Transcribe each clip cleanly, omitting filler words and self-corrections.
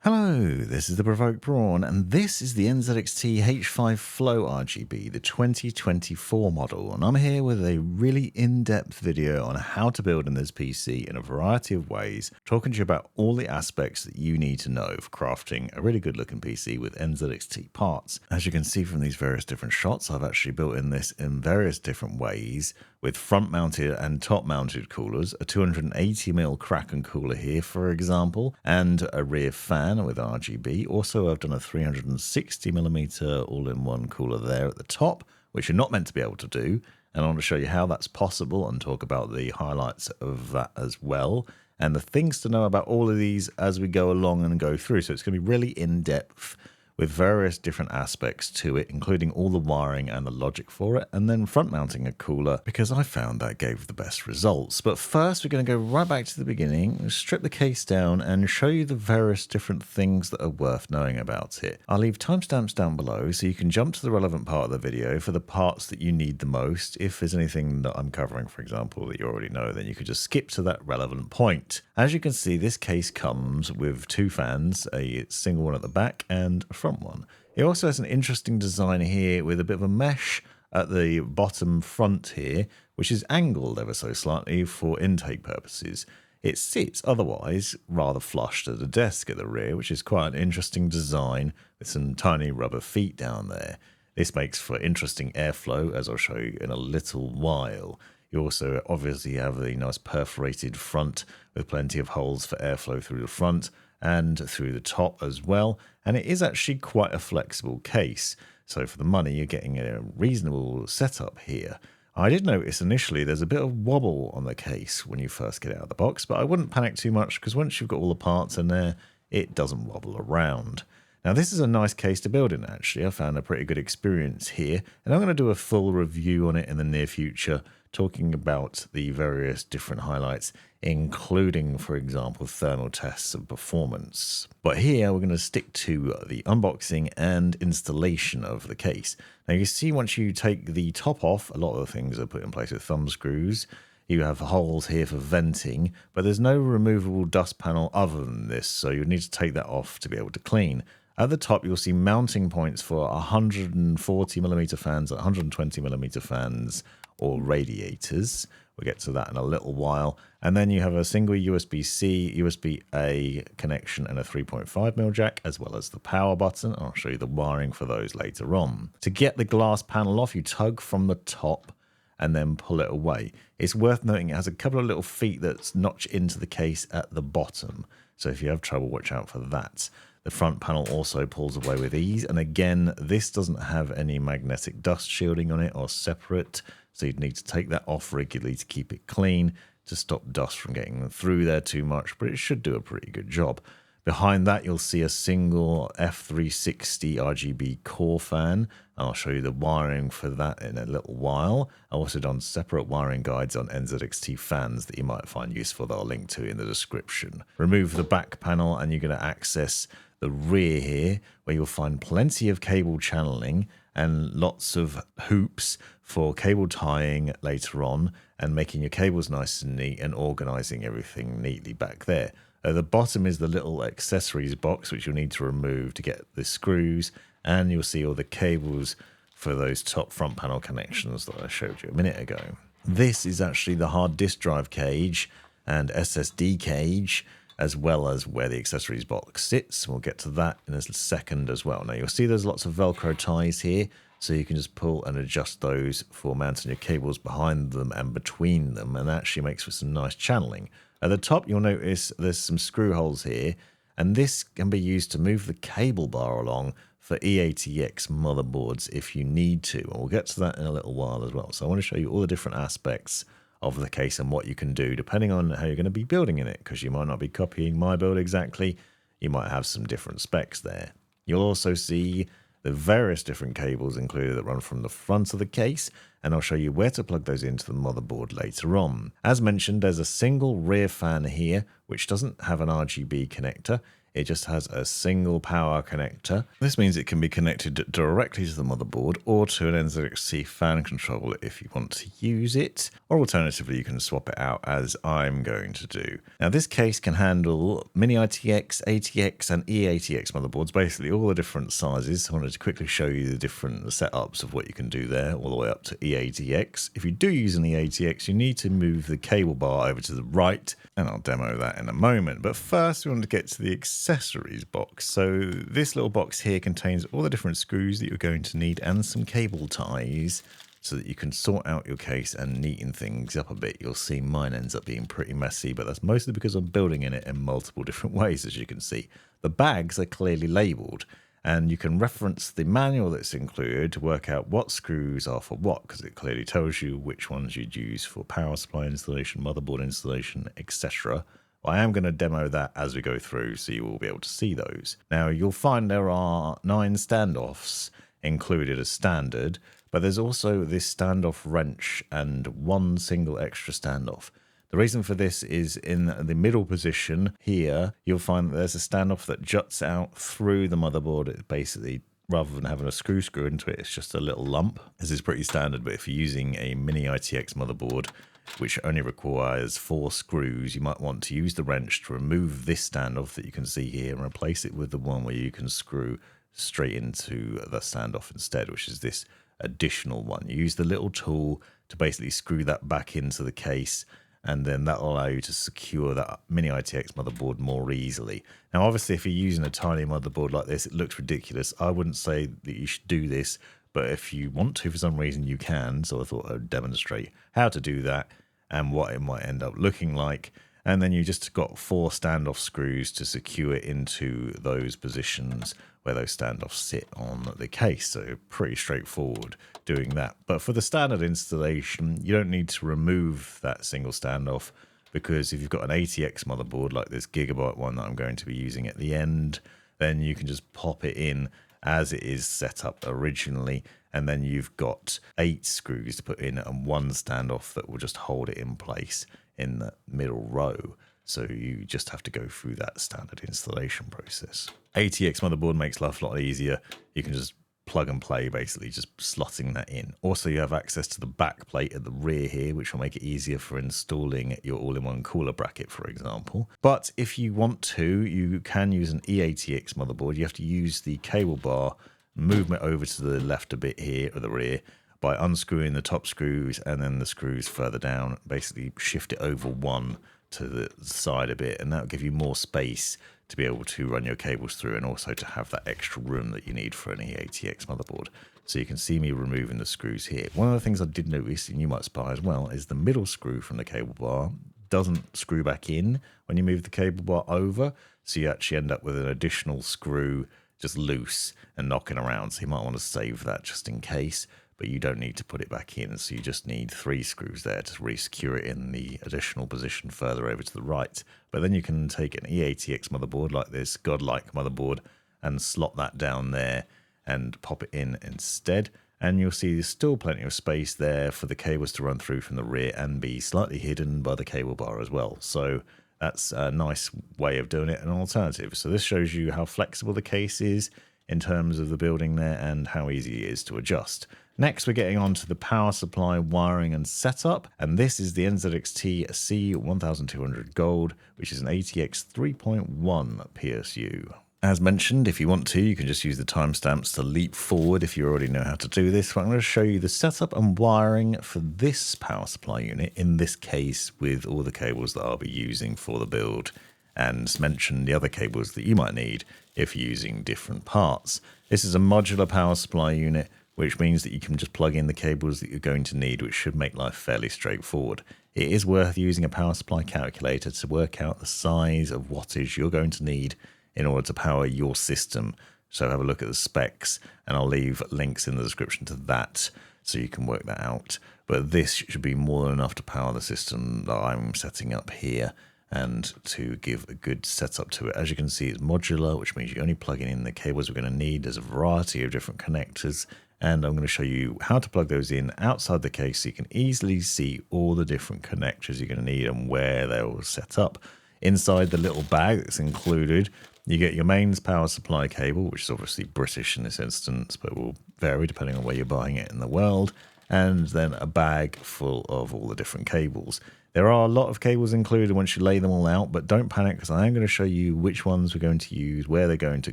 Hello, this is the Provoked Prawn, and this is the NZXT H5 Flow RGB, the 2024 model, and I'm here with a really in-depth video on how to build in this PC in a variety of ways, talking to you about all the aspects that you need to know for crafting a really good looking PC with NZXT parts. As you can see from these various different shots, I've actually built in this in various different ways, with front-mounted and top-mounted coolers, a 280mm Kraken cooler here, for example, and a rear fan with RGB. Also, I've done a 360mm all-in-one cooler there at the top, which you're not meant to be able to do, and I want to show you how that's possible and talk about the highlights of that as well, and the things to know about all of these as we go along and go through. So it's going to be really in-depth, with various different aspects to it, including all the wiring and the logic for it, and then front mounting a cooler, because I found that gave the best results. But first, we're going to go right back to the beginning, strip the case down, and show you the various different things that are worth knowing about it. I'll leave timestamps down below, so you can jump to the relevant part of the video for the parts that you need the most. If there's anything that I'm covering, for example, that you already know, then you could just skip to that relevant point. As you can see, this case comes with two fans, a single one at the back and a front one. It also has an interesting design here with a bit of a mesh at the bottom front here, which is angled ever so slightly for intake purposes. It sits otherwise rather flush to the desk at the rear, which is quite an interesting design with some tiny rubber feet down there. This makes for interesting airflow, as I'll show you in a little while. You also obviously have the nice perforated front with plenty of holes for airflow through the front and through the top as well, and it is actually quite a flexible case, so for the money you're getting a reasonable setup here. I did notice initially there's a bit of wobble on the case when you first get it out of the box, but I wouldn't panic too much because once you've got all the parts in there, it doesn't wobble around. Now this is a nice case to build in actually. I found a pretty good experience here, and I'm going to do a full review on it in the near future, talking about the various different highlights, including, for example, thermal tests of performance. But here we're going to stick to the unboxing and installation of the case. Now you see once you take the top off, a lot of the things are put in place with thumb screws. You have holes here for venting, but there's no removable dust panel other than this, so you need to take that off to be able to clean. At the top, you'll see mounting points for 140mm fans, 120mm fans, or radiators. We'll get to that in a little while. And then you have a single USB-C, USB-A connection, and a 3.5mm jack, as well as the power button. I'll show you the wiring for those later on. To get the glass panel off, you tug from the top and then pull it away. It's worth noting it has a couple of little feet that's notched into the case at the bottom. So if you have trouble, watch out for that. The front panel also pulls away with ease, and again, this doesn't have any magnetic dust shielding on it or separate, so you'd need to take that off regularly to keep it clean, to stop dust from getting through there too much, but it should do a pretty good job. Behind that, you'll see a single F360 RGB Core fan. I'll show you the wiring for that in a little while. I've also done separate wiring guides on NZXT fans that you might find useful that I'll link to in the description. Remove the back panel and you're going to access the rear here, where you'll find plenty of cable channeling and lots of hoops for cable tying later on and making your cables nice and neat and organizing everything neatly back there. At the bottom is the little accessories box, which you'll need to remove to get the screws, and you'll see all the cables for those top front panel connections that I showed you a minute ago. This is actually the hard disk drive cage and SSD cage, as well as where the accessories box sits. We'll get to that in a second as well. Now you'll see there's lots of Velcro ties here, so you can just pull and adjust those for mounting your cables behind them and between them, and that actually makes for some nice channeling. At the top, you'll notice there's some screw holes here, and this can be used to move the cable bar along for eATX motherboards if you need to, and we'll get to that in a little while as well. So I want to show you all the different aspects of the case and what you can do depending on how you're going to be building in it, because you might not be copying my build exactly. You might have some different specs there. You'll also see the various different cables included that run from the front of the case, and I'll show you where to plug those into the motherboard later on. As mentioned, there's a single rear fan here which doesn't have an RGB connector. it just has a single power connector. This means it can be connected directly to the motherboard or to an NZXT Fan controller if you want to use it, or alternatively you can swap it out as I'm going to do. Now this case can handle mini ITX, ATX and eATX motherboards, basically all the different sizes. I wanted to quickly show you the different setups of what you can do there, all the way up to eATX. If you do use an eATX, you need to move the cable bar over to the right, and I'll demo that in a moment. But first we want to get to the accessories box. So this little box here contains all the different screws that you're going to need and some cable ties so that you can sort out your case and neaten things up a bit. You'll see mine ends up being pretty messy, but that's mostly because I'm building in it in multiple different ways, as you can see. The bags are clearly labelled, and you can reference the manual that's included to work out what screws are for what, because it clearly tells you which ones you'd use for power supply installation, motherboard installation, etc. Well, I am going to demo that as we go through, so you will be able to see those. Now, you'll find there are 9 standoffs included as standard, but there's also this standoff wrench and 1 single extra standoff. The reason for this is in the middle position here, you'll find that there's a standoff that juts out through the motherboard. It basically, rather than having a screw into it, it's just a little lump. This is pretty standard, but if you're using a mini ITX motherboard, which only requires 4 screws, you might want to use the wrench to remove this standoff that you can see here and replace it with the one where you can screw straight into the standoff instead, which is this additional one. You use the little tool to basically screw that back into the case, and then that will allow you to secure that mini ITX motherboard more easily. Now, obviously, if you're using a tiny motherboard like this, it looks ridiculous. I wouldn't say that you should do this, but if you want to, for some reason, you can. So I thought I'd demonstrate how to do that and what it might end up looking like. And then you just got 4 standoff screws to secure it into those positions where those standoffs sit on the case. So pretty straightforward doing that. But for the standard installation, you don't need to remove that single standoff, because if you've got an ATX motherboard like this Gigabyte one that I'm going to be using at the end, then you can just pop it in as it is set up originally, and then you've got 8 screws to put in and 1 standoff that will just hold it in place in the middle row. So you just have to go through that standard installation process. ATX motherboard makes life a lot easier. You can just plug and play, basically just slotting that in. Also, you have access to the back plate at the rear here, which will make it easier for installing your all-in-one cooler bracket, for example. But if you want to, you can use an eATX motherboard. You have to use the cable bar movement over to the left a bit here at the rear by unscrewing the top screws and then the screws further down. Basically shift it over 1 to the side a bit, and that'll give you more space to be able to run your cables through, and also to have that extra room that you need for an eATX motherboard. So you can see me removing the screws here. One of the things I did notice, and you might spy as well, is the middle screw from the cable bar doesn't screw back in when you move the cable bar over. So you actually end up with an additional screw just loose and knocking around. So you might want to save that just in case, but you don't need to put it back in. So you just need 3 screws there to re-secure it in the additional position further over to the right. But then you can take an eATX motherboard like this godlike motherboard and slot that down there and pop it in instead. And you'll see there's still plenty of space there for the cables to run through from the rear and be slightly hidden by the cable bar as well. So that's a nice way of doing it, an alternative. So this shows you how flexible the case is in terms of the building there and how easy it is to adjust. Next, we're getting on to the power supply wiring and setup, and this is the NZXT C1200 Gold, which is an ATX 3.1 PSU. As mentioned, if you want to, you can just use the timestamps to leap forward if you already know how to do this. But I'm going to show you the setup and wiring for this power supply unit, in this case with all the cables that I'll be using for the build, and mention the other cables that you might need if you're using different parts. This is a modular power supply unit, which means that you can just plug in the cables that you're going to need, which should make life fairly straightforward. It is worth using a power supply calculator to work out the size of wattage you're going to need in order to power your system. So have a look at the specs, and I'll leave links in the description to that so you can work that out. But this should be more than enough to power the system that I'm setting up here and to give a good setup to it. As you can see, it's modular, which means you're only plugging in the cables we're going to need. There's a variety of different connectors, and I'm going to show you how to plug those in outside the case so you can easily see all the different connectors you're going to need and where they're all set up. Inside the little bag that's included, You get your mains power supply cable, which is obviously British in this instance, but will vary depending on where you're buying it in the world, and then a bag full of all the different cables. There are a lot of cables included once you lay them all out, but don't panic because I am going to show you which ones we're going to use, where they're going to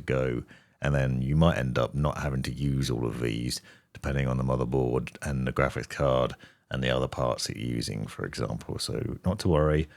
go, and then you might end up not having to use all of these depending on the motherboard and the graphics card and the other parts that you're using, for example. So not to worry,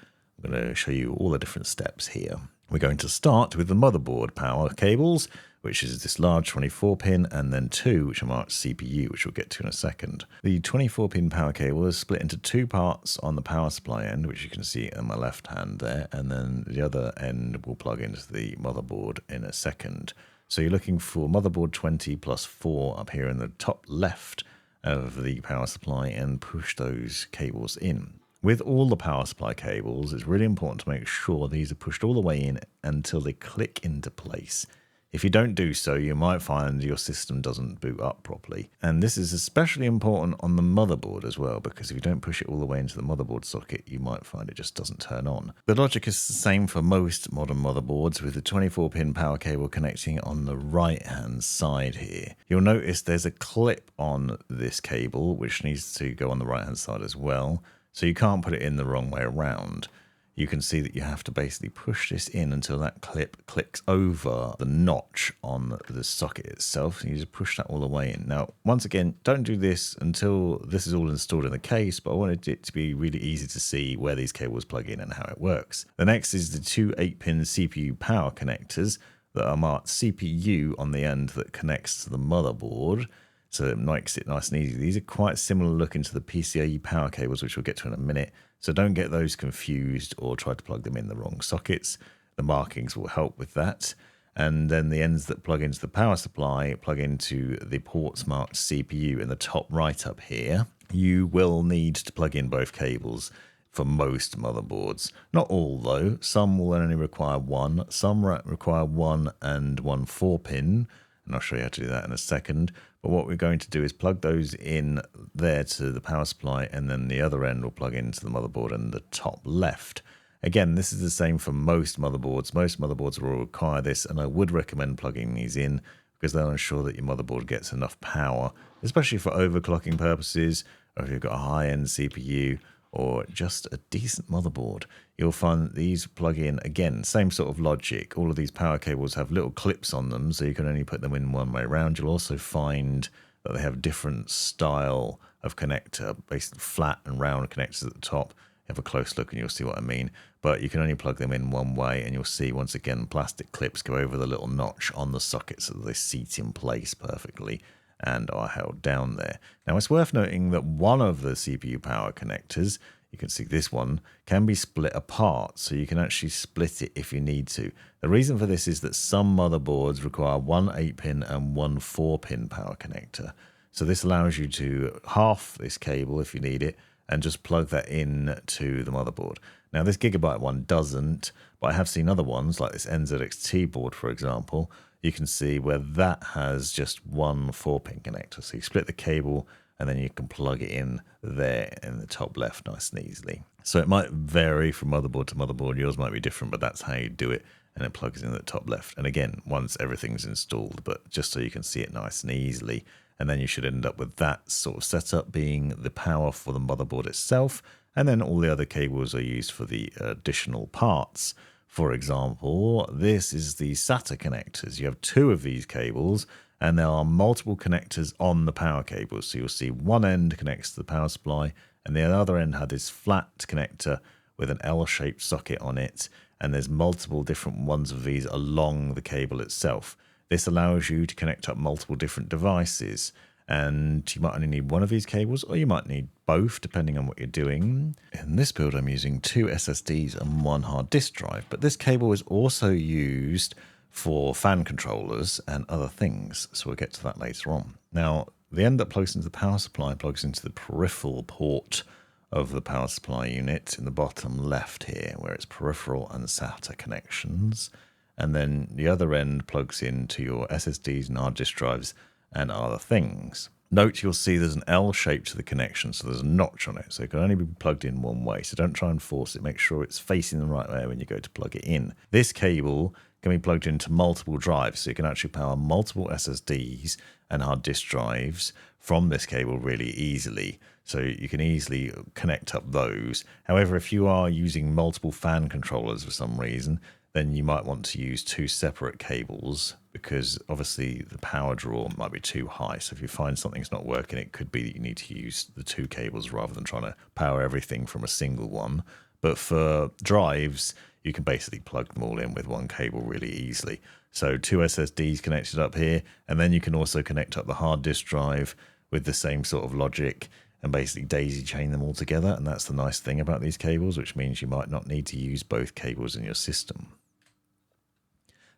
I'm going to show you all the different steps here. We're going to start with the motherboard power cables, which is this large 24-pin, and then two, which are marked CPU, which we'll get to in a second. The 24-pin power cable is split into two parts on the power supply end, which you can see on my left hand there, and then the other end will plug into the motherboard in a second. So you're looking for motherboard 20 plus 4 up here in the top left of the power supply and push those cables in. With all the power supply cables, it's really important to make sure these are pushed all the way in until they click into place. If you don't do so, you might find your system doesn't boot up properly. And this is especially important on the motherboard as well, because if you don't push it all the way into the motherboard socket, you might find it just doesn't turn on. The logic is the same for most modern motherboards, with the 24-pin power cable connecting on the right-hand side here. You'll notice there's a clip on this cable, which needs to go on the right-hand side as well. So you can't put it in the wrong way around. You can see that you have to basically push this in until that clip clicks over the notch on the socket itself. You just push that all the way in. Now, once again, don't do this until this is all installed in the case, but I wanted it to be really easy to see where these cables plug in and how it works. The next is the two 8-pin CPU power connectors that are marked CPU on the end that connects to the motherboard. So it makes it nice and easy. These are quite similar looking to the PCIe power cables, which we'll get to in a minute. So don't get those confused or try to plug them in the wrong sockets. The markings will help with that. And then the ends that plug into the power supply plug into the ports marked CPU in the top right up here. You will need to plug in both cables for most motherboards. Not all though. Some will only require one. Some require one and one 4-pin. And I'll show you how to do that in a second. But what we're going to do is plug those in there to the power supply, and then the other end will plug into the motherboard in the top left. Again, this is the same for most motherboards. Most motherboards will require this, and I would recommend plugging these in because they'll ensure that your motherboard gets enough power, especially for overclocking purposes, or if you've got a high-end CPU, or just a decent motherboard. You'll find that these plug in, again, same sort of logic. All of these power cables have little clips on them, so you can only put them in one way around. You'll also find that they have different style of connector, basically flat and round connectors at the top. Have a close look and you'll see what I mean. But you can only plug them in one way, and you'll see, once again, plastic clips go over the little notch on the socket so that they seat in place perfectly and are held down there. Now, it's worth noting that one of the CPU power connectors, you can see this one, can be split apart, so you can actually split it if you need to. The reason for this is that some motherboards require one 8-pin and one 4-pin power connector. So this allows you to half this cable if you need it and just plug that in to the motherboard. Now, this Gigabyte one doesn't, but I have seen other ones like this NZXT board, for example. You can see where that has just one 4-pin connector. So you split the cable and then you can plug it in there in the top left nice and easily. So it might vary from motherboard to motherboard. Yours might be different, but that's how you do it. And it plugs in the top left. And again, once everything's installed, but just so you can see it nice and easily. And then you should end up with that sort of setup being the power for the motherboard itself. And then all the other cables are used for the additional parts. For example, this is the SATA connectors. You have two of these cables, and there are multiple connectors on the power cables. So you'll see one end connects to the power supply, and the other end had this flat connector with an L-shaped socket on it, and there's multiple different ones of these along the cable itself. This allows you to connect up multiple different devices, and you might only need one of these cables, or you might need both, depending on what you're doing. In this build, I'm using two SSDs and one hard disk drive, but this cable is also used for fan controllers and other things, so we'll get to that later on. Now, the end that plugs into the power supply plugs into the peripheral port of the power supply unit in the bottom left here, where it's peripheral and SATA connections. And then the other end plugs into your SSDs and hard disk drives and other things. Note you'll see there's an L shape to the connection, so there's a notch on it, so it can only be plugged in one way, so don't try and force it. Make sure it's facing the right way when you go to plug it in. This cable can be plugged into multiple drives. So you can actually power multiple SSDs and hard disk drives from this cable really easily. So you can easily connect up those. However, if you are using multiple fan controllers for some reason, then you might want to use two separate cables, because obviously the power draw might be too high. So if you find something's not working, it could be that you need to use the two cables rather than trying to power everything from a single one. But for drives, you can basically plug them all in with one cable really easily. So two SSDs connected up here, and then you can also connect up the hard disk drive with the same sort of logic and basically daisy chain them all together. And that's the nice thing about these cables, which means you might not need to use both cables in your system.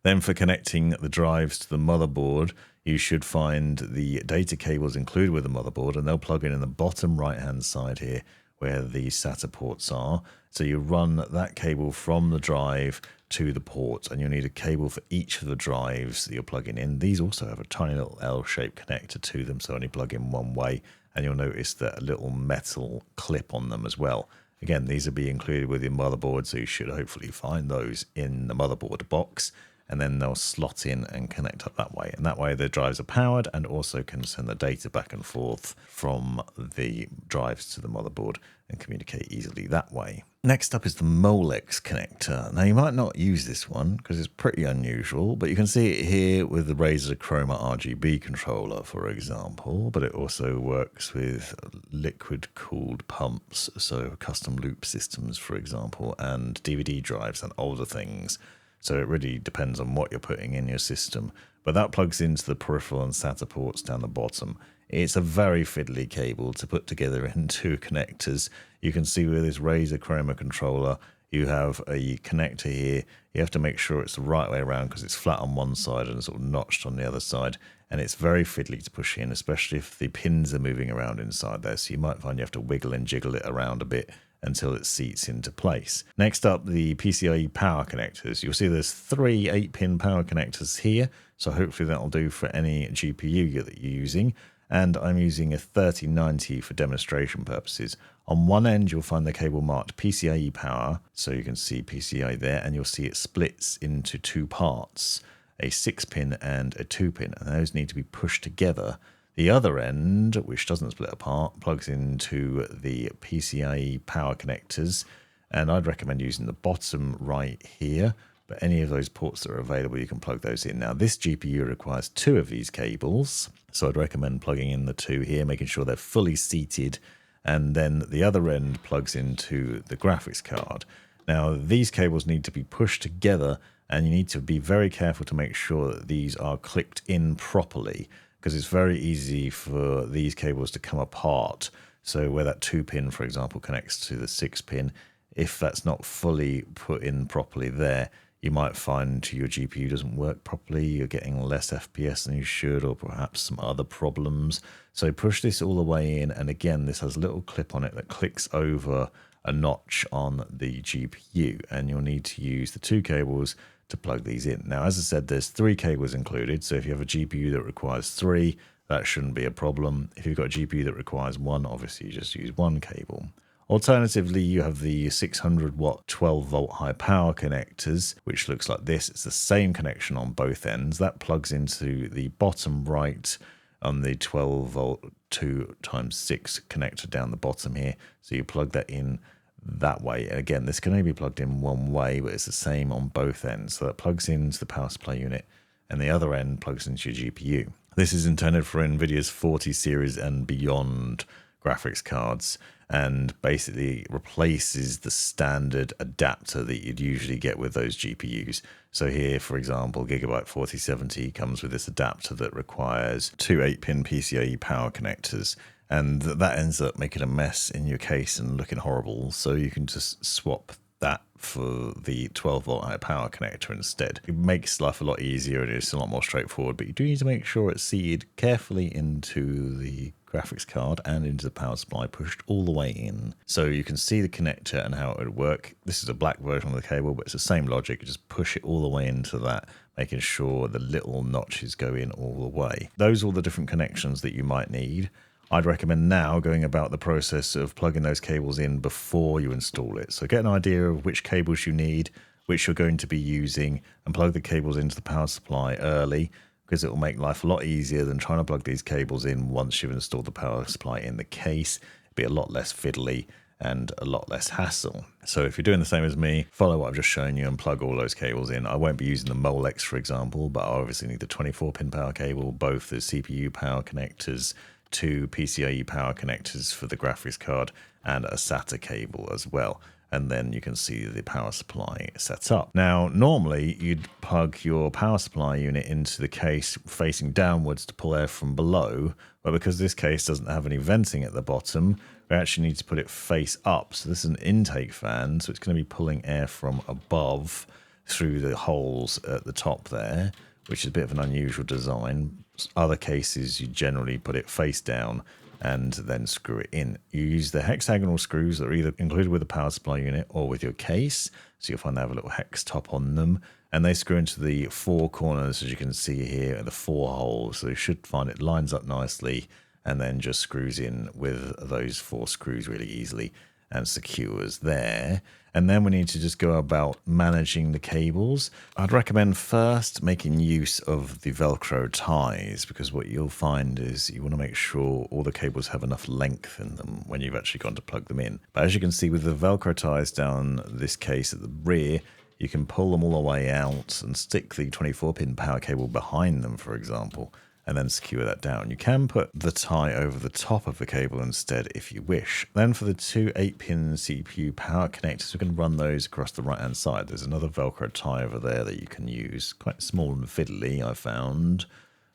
Then for connecting the drives to the motherboard, you should find the data cables included with the motherboard, and they'll plug in the bottom right hand side here where the SATA ports are. So you run that cable from the drive to the port, and you'll need a cable for each of the drives that you're plugging in. These also have a tiny little L-shaped connector to them, so only plug in one way, and you'll notice that a little metal clip on them as well. Again, these will be included with your motherboard, so you should hopefully find those in the motherboard box, and then they'll slot in and connect up that way. And that way the drives are powered and also can send the data back and forth from the drives to the motherboard and communicate easily that way. Next up is the Molex connector. Now you might not use this one because it's pretty unusual, but you can see it here with the Razer Chroma RGB controller, for example, but it also works with liquid cooled pumps, so custom loop systems, for example, and DVD drives and older things. So it really depends on what you're putting in your system. But that plugs into the peripheral and SATA ports down the bottom. It's a very fiddly cable to put together in two connectors. You can see with this Razer Chroma controller, you have a connector here. You have to make sure it's the right way around because it's flat on one side and sort of notched on the other side. And it's very fiddly to push in, especially if the pins are moving around inside there. So you might find you have to wiggle and jiggle it around a bit until it seats into place. Next up, the PCIe power connectors. You'll see there's three 8-pin power connectors here, so hopefully that'll do for any GPU that you're using. And I'm using a 3090 for demonstration purposes. On one end, you'll find the cable marked PCIe power, so you can see PCI there, and you'll see it splits into two parts, a 6-pin and a 2-pin, and those need to be pushed together. The other end, which doesn't split apart, plugs into the PCIe power connectors, and I'd recommend using the bottom right here, but any of those ports that are available, you can plug those in. Now, this GPU requires two of these cables, so I'd recommend plugging in the two here, making sure they're fully seated, and then the other end plugs into the graphics card. Now, these cables need to be pushed together, and you need to be very careful to make sure that these are clicked in properly, because it's very easy for these cables to come apart. So where that 2-pin, for example, connects to the 6-pin, if that's not fully put in properly there, you might find your GPU doesn't work properly, you're getting less FPS than you should, or perhaps some other problems. So push this all the way in, and again, this has a little clip on it that clicks over a notch on the GPU, and you'll need to use the two cables to plug these in. Now, as I said, there's three cables included, so if you have a GPU that requires three, that shouldn't be a problem. If you've got a GPU that requires one, obviously you just use one cable. Alternatively, you have the 600 watt 12 volt high power connectors, which looks like this. It's the same connection on both ends. That plugs into the bottom right on the 12 volt 2x6 connector down the bottom here. So you plug that in that way. And again, this can only be plugged in one way, but it's the same on both ends. So that plugs into the power supply unit, and the other end plugs into your GPU. This is intended for NVIDIA's 40 series and beyond graphics cards, and basically replaces the standard adapter that you'd usually get with those GPUs. So here, for example, Gigabyte 4070 comes with this adapter that requires two 8-pin PCIe power connectors, and that ends up making a mess in your case and looking horrible. So you can just swap that for the 12 volt high power connector instead. It makes life a lot easier and it's a lot more straightforward, but you do need to make sure it's seated carefully into the graphics card and into the power supply, pushed all the way in. So you can see the connector and how it would work. This is a black version of the cable, but it's the same logic. You just push it all the way into that, making sure the little notches go in all the way. Those are all the different connections that you might need. I'd recommend now going about the process of plugging those cables in before you install it. So get an idea of which cables you need, which you're going to be using, and plug the cables into the power supply early, because it will make life a lot easier than trying to plug these cables in once you've installed the power supply in the case. It'll be a lot less fiddly and a lot less hassle. So if you're doing the same as me, follow what I've just shown you and plug all those cables in. I won't be using the Molex, for example, but I obviously need the 24-pin power cable, both the CPU power connectors, 2 PCIe power connectors for the graphics card, and a SATA cable as well. And then you can see the power supply set up. Now, normally you'd plug your power supply unit into the case facing downwards to pull air from below, but because this case doesn't have any venting at the bottom, we actually need to put it face up. So this is an intake fan, so it's going to be pulling air from above through the holes at the top there, which is a bit of an unusual design. Other cases, you generally put it face down and then screw it in. You use the hexagonal screws that are either included with the power supply unit or with your case. So you'll find they have a little hex top on them, and they screw into the 4 corners, as you can see here, the 4 holes. So you should find it lines up nicely and then just screws in with those 4 screws really easily and secures there. And then we need to just go about managing the cables. I'd recommend first making use of the Velcro ties, because what you'll find is you want to make sure all the cables have enough length in them when you've actually gone to plug them in. But as you can see with the Velcro ties down this case at the rear, you can pull them all the way out and stick the 24-pin power cable behind them, for example, and then secure that down. You can put the tie over the top of the cable instead if you wish. Then for the 2 8-pin CPU power connectors, we can run those across the right hand side. There's another Velcro tie over there that you can use. Quite small and fiddly, I found,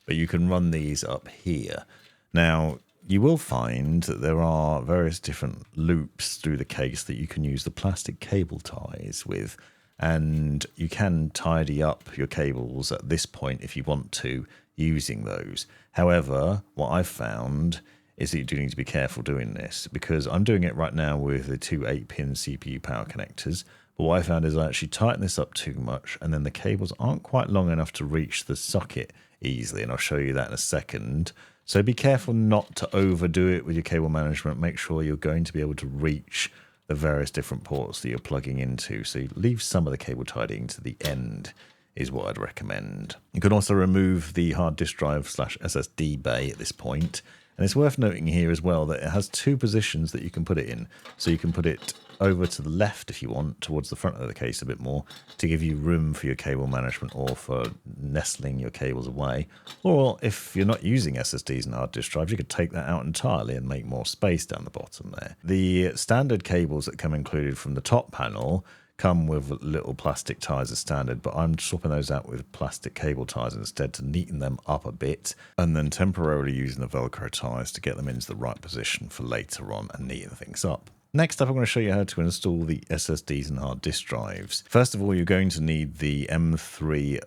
but you can run these up here. Now, you will find that there are various different loops through the case that you can use the plastic cable ties with, and you can tidy up your cables at this point if you want to, using those. However, what I've found is that you do need to be careful doing this, because I'm doing it right now with the 2 8-pin CPU power connectors. But what I found is I actually tighten this up too much, and then the cables aren't quite long enough to reach the socket easily, and I'll show you that in a second. So be careful not to overdo it with your cable management. Make sure you're going to be able to reach the various different ports that you're plugging into. So you leave some of the cable tidying to the end is what I'd recommend. You can also remove the hard disk drive / SSD bay at this point. And it's worth noting here as well that it has 2 positions that you can put it in. So you can put it over to the left if you want, towards the front of the case a bit more, to give you room for your cable management or for nestling your cables away. Or if you're not using SSDs and hard disk drives, you could take that out entirely and make more space down the bottom there. The standard cables that come included from the top panel come with little plastic ties as standard, but I'm swapping those out with plastic cable ties instead to neaten them up a bit, and then temporarily using the Velcro ties to get them into the right position for later on and neaten things up. Next up, I'm going to show you how to install the SSDs and hard disk drives. First of all, you're going to need the M3 x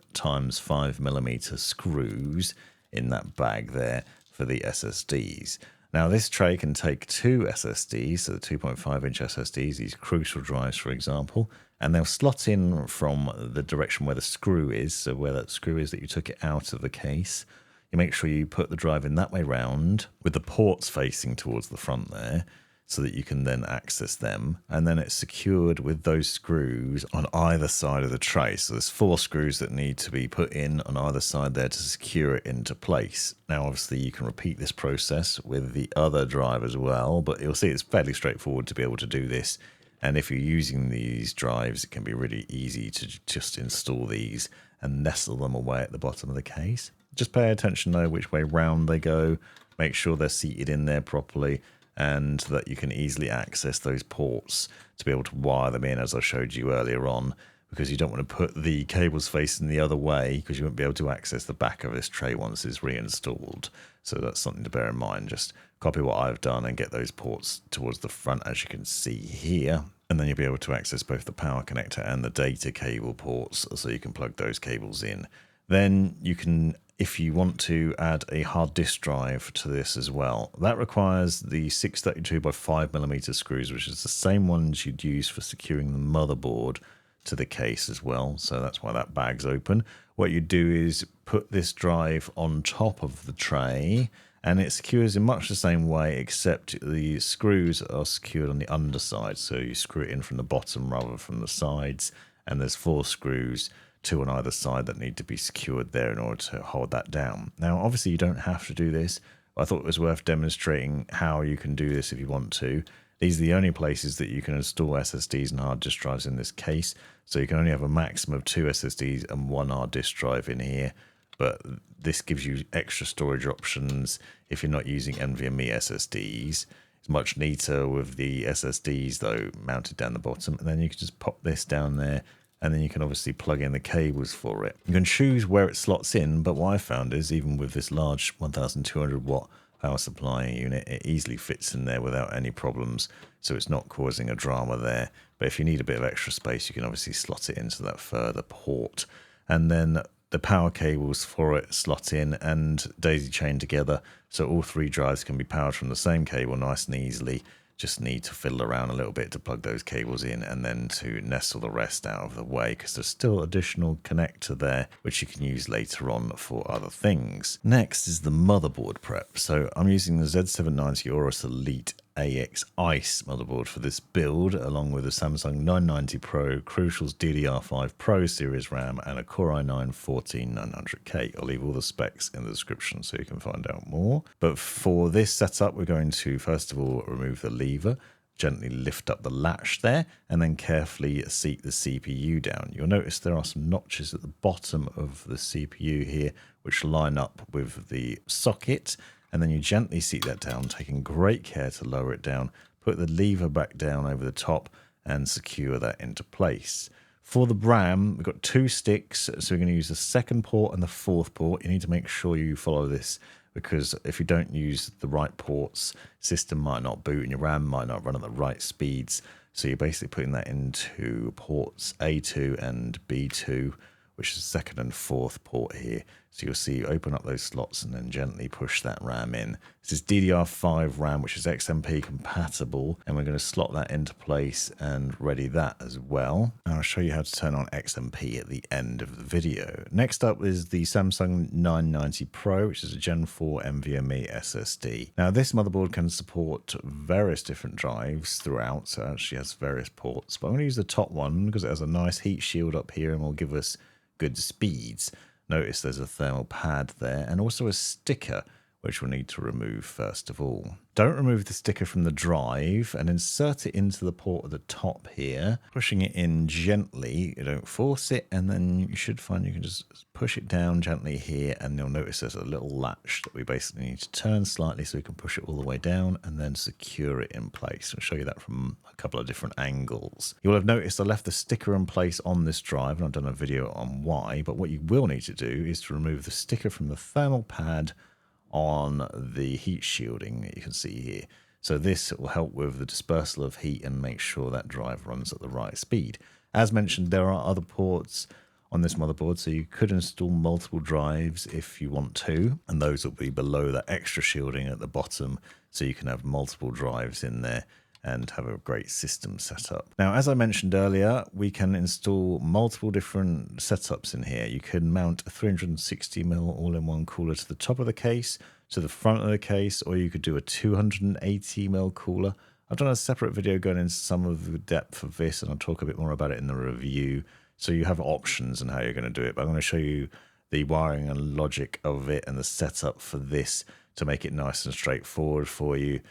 5mm screws in that bag there for the SSDs. Now, this tray can take 2 SSDs, so the 2.5-inch SSDs, these crucial drives, for example, and they'll slot in from the direction where the screw is, so where that screw is that you took it out of the case. You make sure you put the drive in that way round, with the ports facing towards the front there, so that you can then access them, and then it's secured with those screws on either side of the tray. So there's 4 screws that need to be put in on either side there to secure it into place. Now obviously you can repeat this process with the other drive as well, but you'll see it's fairly straightforward to be able to do this. And if you're using these drives, it can be really easy to just install these and nestle them away at the bottom of the case. Just pay attention though which way round they go, make sure they're seated in there properly, and that you can easily access those ports to be able to wire them in, as I showed you earlier on, because you don't want to put the cables facing the other way, because you won't be able to access the back of this tray once it's reinstalled. So that's something to bear in mind. Just copy what I've done and get those ports towards the front, as you can see here, and then you'll be able to access both the power connector and the data cable ports, so you can plug those cables in. Then you can, if you want to, add a hard disk drive to this as well. That requires the 632 by 5mm screws, which is the same ones you'd use for securing the motherboard to the case as well. So that's why that bag's open. What you do is put this drive on top of the tray, and it secures in much the same way, except the screws are secured on the underside. So you screw it in from the bottom rather than from the sides, and there's 4 screws, 2 on either side, that need to be secured there in order to hold that down. Now, obviously you don't have to do this, but I thought it was worth demonstrating how you can do this if you want to. These are the only places that you can install SSDs and hard disk drives in this case, so you can only have a maximum of 2 SSDs and 1 hard disk drive in here, but this gives you extra storage options if you're not using NVMe SSDs. It's much neater with the SSDs though mounted down the bottom, and then you can just pop this down there, and then you can obviously plug in the cables for it. You can choose where it slots in, but what I found is even with this large 1200 watt power supply unit, it easily fits in there without any problems, so it's not causing a drama there. But if you need a bit of extra space, you can obviously slot it into that further port, and then the power cables for it slot in and daisy chain together, so all 3 drives can be powered from the same cable nice and easily. Just need to fiddle around a little bit to plug those cables in, and then to nestle the rest out of the way, because there's still additional connector there which you can use later on for other things. Next is the motherboard prep. So I'm using the Z790 Aorus Elite AX Ice motherboard for this build, along with a Samsung 990 Pro, Crucial's DDR5 Pro series RAM, and a Core i9-14900K. I'll leave all the specs in the description so you can find out more. But for this setup, we're going to first of all remove the lever, gently lift up the latch there, and then carefully seat the CPU down. You'll notice there are some notches at the bottom of the CPU here which line up with the socket, and then you gently seat that down, taking great care to lower it down, put the lever back down over the top and secure that into place. For the RAM, we've got 2 sticks, so we're going to use the 2nd port and the 4th port. You need to make sure you follow this, because if you don't use the right ports, system might not boot and your RAM might not run at the right speeds. So you're basically putting that into ports A2 and B2, which is the 2nd and 4th port here. So you'll see you open up those slots and then gently push that RAM in. This is DDR5 RAM, which is XMP compatible, and we're going to slot that into place and ready that as well. And I'll show you how to turn on XMP at the end of the video. Next up is the Samsung 990 Pro, which is a Gen 4 NVMe SSD. Now this motherboard can support various different drives throughout, so it actually has various ports, but I'm going to use the top one because it has a nice heat shield up here and will give us good speeds. Notice there's a thermal pad there and also a sticker which we'll need to remove first of all. Don't remove the sticker from the drive and insert it into the port at the top here, pushing it in gently. You don't force it, and then you should find you can just push it down gently here, and you'll notice there's a little latch that we basically need to turn slightly so we can push it all the way down and then secure it in place. I'll show you that from a couple of different angles. You'll have noticed I left the sticker in place on this drive, and I've done a video on why, but what you will need to do is to remove the sticker from the thermal pad on the heat shielding that you can see here. So this will help with the dispersal of heat and make sure that drive runs at the right speed. As mentioned, there are other ports on this motherboard, so you could install multiple drives if you want to, and those will be below that extra shielding at the bottom, so you can have multiple drives in there and have a great system set up. Now, as I mentioned earlier, we can install multiple different setups in here. You can mount a 360mm all-in-one cooler to the top of the case, to the front of the case, or you could do a 280mm cooler. I've done a separate video going into some of the depth of this, and I'll talk a bit more about it in the review. So you have options and how you're going to do it, but I'm going to show you the wiring and logic of it and the setup for this to make it nice and straightforward for you.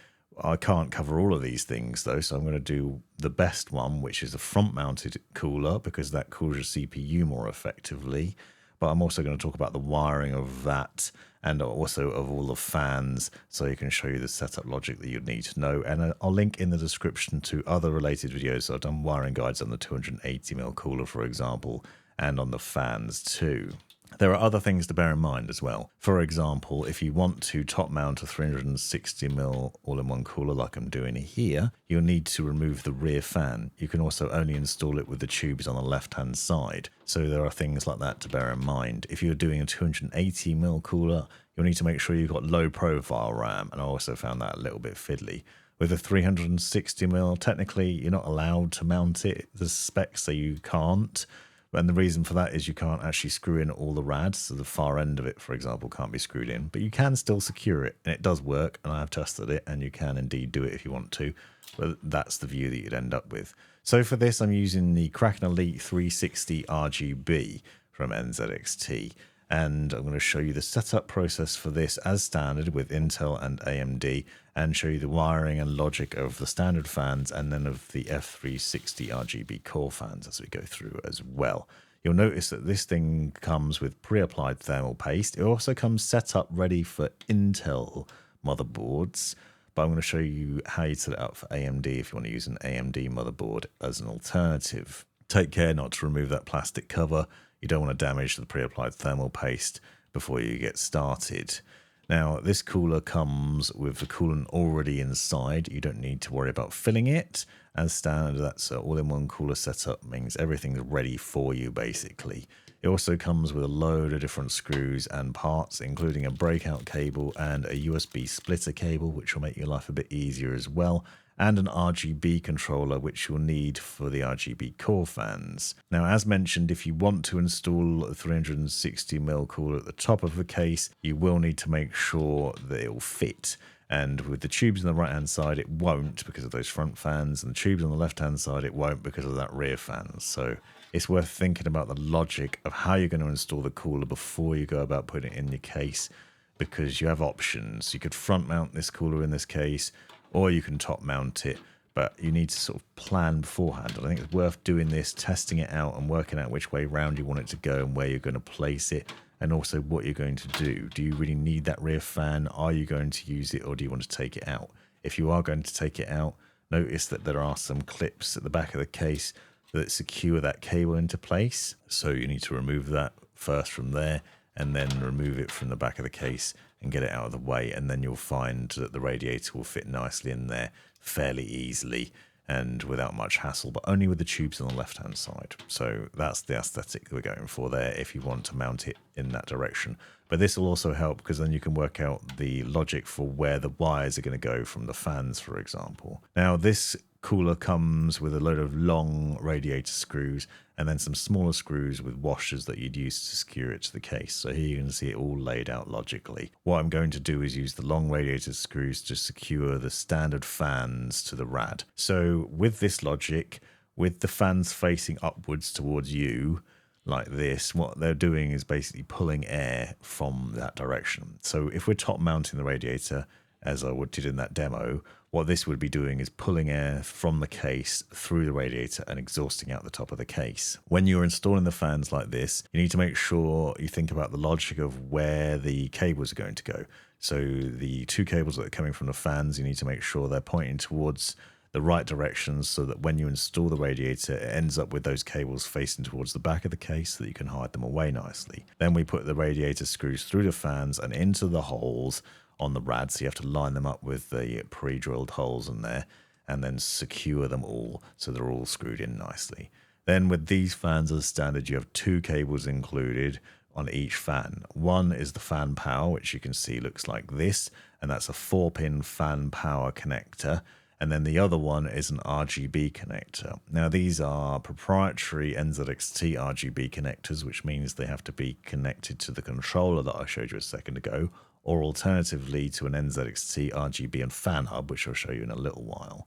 I can't cover all of these things though, so I'm going to do the best one, which is a front-mounted cooler, because that cools your CPU more effectively. But I'm also going to talk about the wiring of that and also of all the fans, so you can show you the setup logic that you'd need to know. And I'll link in the description to other related videos. So I've done wiring guides on the 280mm cooler, for example, and on the fans too. There are other things to bear in mind as well. For example, if you want to top mount a 360mm all-in-one cooler like I'm doing here, you'll need to remove the rear fan. You can also only install it with the tubes on the left-hand side. So there are things like that to bear in mind. If you're doing a 280mm cooler, you'll need to make sure you've got low profile RAM, and I also found that a little bit fiddly. With a 360mm, technically you're not allowed to mount it. The specs say you can't. And the reason for that is you can't actually screw in all the rads, so the far end of it, for example, can't be screwed in, but you can still secure it, and it does work, and I have tested it, and you can indeed do it if you want to, but that's the view that you'd end up with. So for this, I'm using the Kraken Elite 360 RGB from NZXT, and I'm going to show you the setup process for this as standard with Intel and AMD, and show you the wiring and logic of the standard fans and then of the F360 RGB Core fans as we go through as well. You'll notice that this thing comes with pre-applied thermal paste. It also comes set up ready for Intel motherboards, but I'm going to show you how you set it up for AMD if you want to use an AMD motherboard as an alternative. Take care not to remove that plastic cover. You don't want to damage the pre-applied thermal paste before you get started. Now, this cooler comes with the coolant already inside. You don't need to worry about filling it. As standard, that's all-in-one cooler setup, means everything's ready for you, basically. It also comes with a load of different screws and parts, including a breakout cable and a USB splitter cable, which will make your life a bit easier as well, and an RGB controller, which you'll need for the RGB core fans. Now, as mentioned, if you want to install a 360mm cooler at the top of the case, you will need to make sure that it will fit. And with the tubes on the right hand side, it won't because of those front fans, and the tubes on the left hand side, it won't because of that rear fan. So it's worth thinking about the logic of how you're going to install the cooler before you go about putting it in your case, because you have options. You could front mount this cooler in this case, or you can top mount it, but you need to sort of plan beforehand. And I think it's worth doing this, testing it out and working out which way round you want it to go and where you're going to place it, and also what you're going to do. Do you really need that rear fan? Are you going to use it, or do you want to take it out? If you are going to take it out, notice that there are some clips at the back of the case that secure that cable into place. So you need to remove that first from there, and then remove it from the back of the case and get it out of the way, and then you'll find that the radiator will fit nicely in there fairly easily and without much hassle, but only with the tubes on the left hand side. So that's the aesthetic that we're going for there if you want to mount it in that direction. But this will also help because then you can work out the logic for where the wires are going to go from the fans, for example. Now, this cooler comes with a load of long radiator screws and then some smaller screws with washers that you'd use to secure it to the case. So here you can see it all laid out logically. What I'm going to do is use the long radiator screws to secure the standard fans to the rad. So with this logic, with the fans facing upwards towards you, like this, what they're doing is basically pulling air from that direction. So if we're top mounting the radiator, as I did in that demo, what this would be doing is pulling air from the case through the radiator and exhausting out the top of the case. When you're installing the fans like this, you need to make sure you think about the logic of where the cables are going to go. So the two cables that are coming from the fans, you need to make sure they're pointing towards the right direction so that when you install the radiator, it ends up with those cables facing towards the back of the case so that you can hide them away nicely. Then we put the radiator screws through the fans and into the holes on the rad, so you have to line them up with the pre-drilled holes in there and then secure them all so they're all screwed in nicely. Then with these fans as standard, you have two cables included on each fan. One is the fan power, which you can see looks like this, and that's a 4-pin fan power connector. And then the other one is an RGB connector. Now these are proprietary NZXT RGB connectors, which means they have to be connected to the controller that I showed you a second ago, or alternatively to an NZXT RGB and fan hub, which I'll show you in a little while.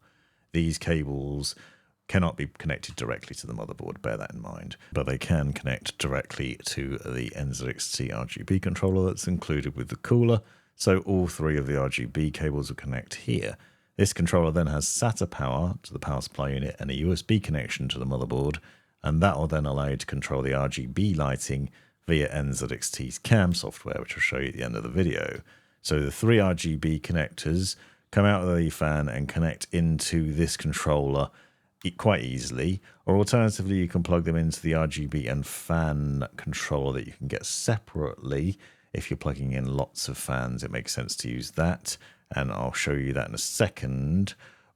These cables cannot be connected directly to the motherboard, bear that in mind, but they can connect directly to the NZXT RGB controller that's included with the cooler, so all three of the RGB cables will connect here. This controller then has SATA power to the power supply unit and a USB connection to the motherboard, and that will then allow you to control the RGB lighting via NZXT's CAM software, which I'll show you at the end of the video. So the three RGB connectors come out of the fan and connect into this controller quite easily, or alternatively you can plug them into the RGB and fan controller that you can get separately. If you're plugging in lots of fans, it makes sense to use that, and I'll show you that in a second.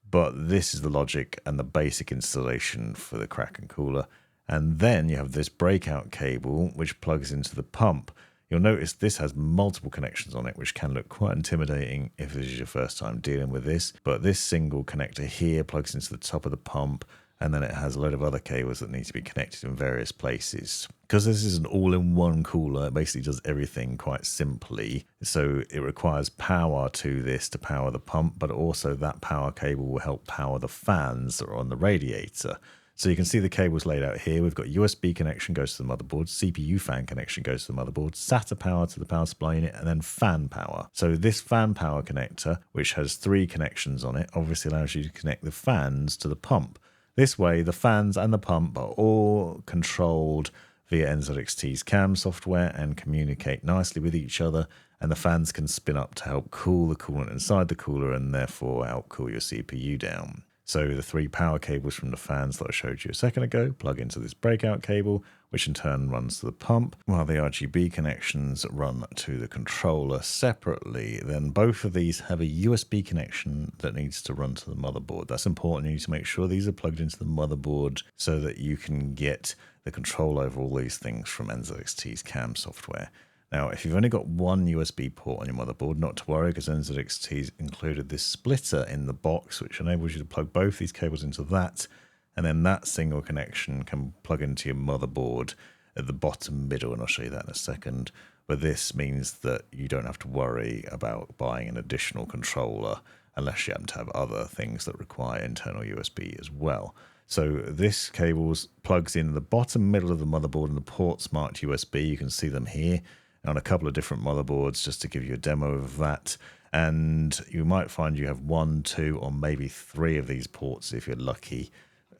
But this is the logic and the basic installation for the Kraken cooler. And then you have this breakout cable which plugs into the pump. You'll notice this has multiple connections on it, which can look quite intimidating if this is your first time dealing with this. But this single connector here plugs into the top of the pump, and then it has a load of other cables that need to be connected in various places. Because this is an all-in-one cooler, it basically does everything quite simply. So it requires power to this to power the pump, but also that power cable will help power the fans that are on the radiator. So you can see the cables laid out here. We've got USB connection goes to the motherboard, CPU fan connection goes to the motherboard, SATA power to the power supply unit, and then fan power. So this fan power connector, which has 3 connections on it, obviously allows you to connect the fans to the pump. This way, the fans and the pump are all controlled via NZXT's CAM software and communicate nicely with each other, and the fans can spin up to help cool the coolant inside the cooler and therefore help cool your CPU down. So the 3 power cables from the fans that I showed you a second ago plug into this breakout cable, which in turn runs to the pump, while the RGB connections run to the controller separately. Then both of these have a USB connection that needs to run to the motherboard. That's important. You need to make sure these are plugged into the motherboard so that you can get the control over all these things from NZXT's CAM software. Now, if you've only got one USB port on your motherboard, not to worry, because NZXT's included this splitter in the box, which enables you to plug both these cables into that, and then that single connection can plug into your motherboard at the bottom middle, and I'll show you that in a second. But this means that you don't have to worry about buying an additional controller unless you happen to have other things that require internal USB as well. So this cable plugs in the bottom middle of the motherboard and the ports marked USB. You can see them here on a couple of different motherboards just to give you a demo of that. And you might find you have 1, 2, or maybe 3 of these ports if you're lucky.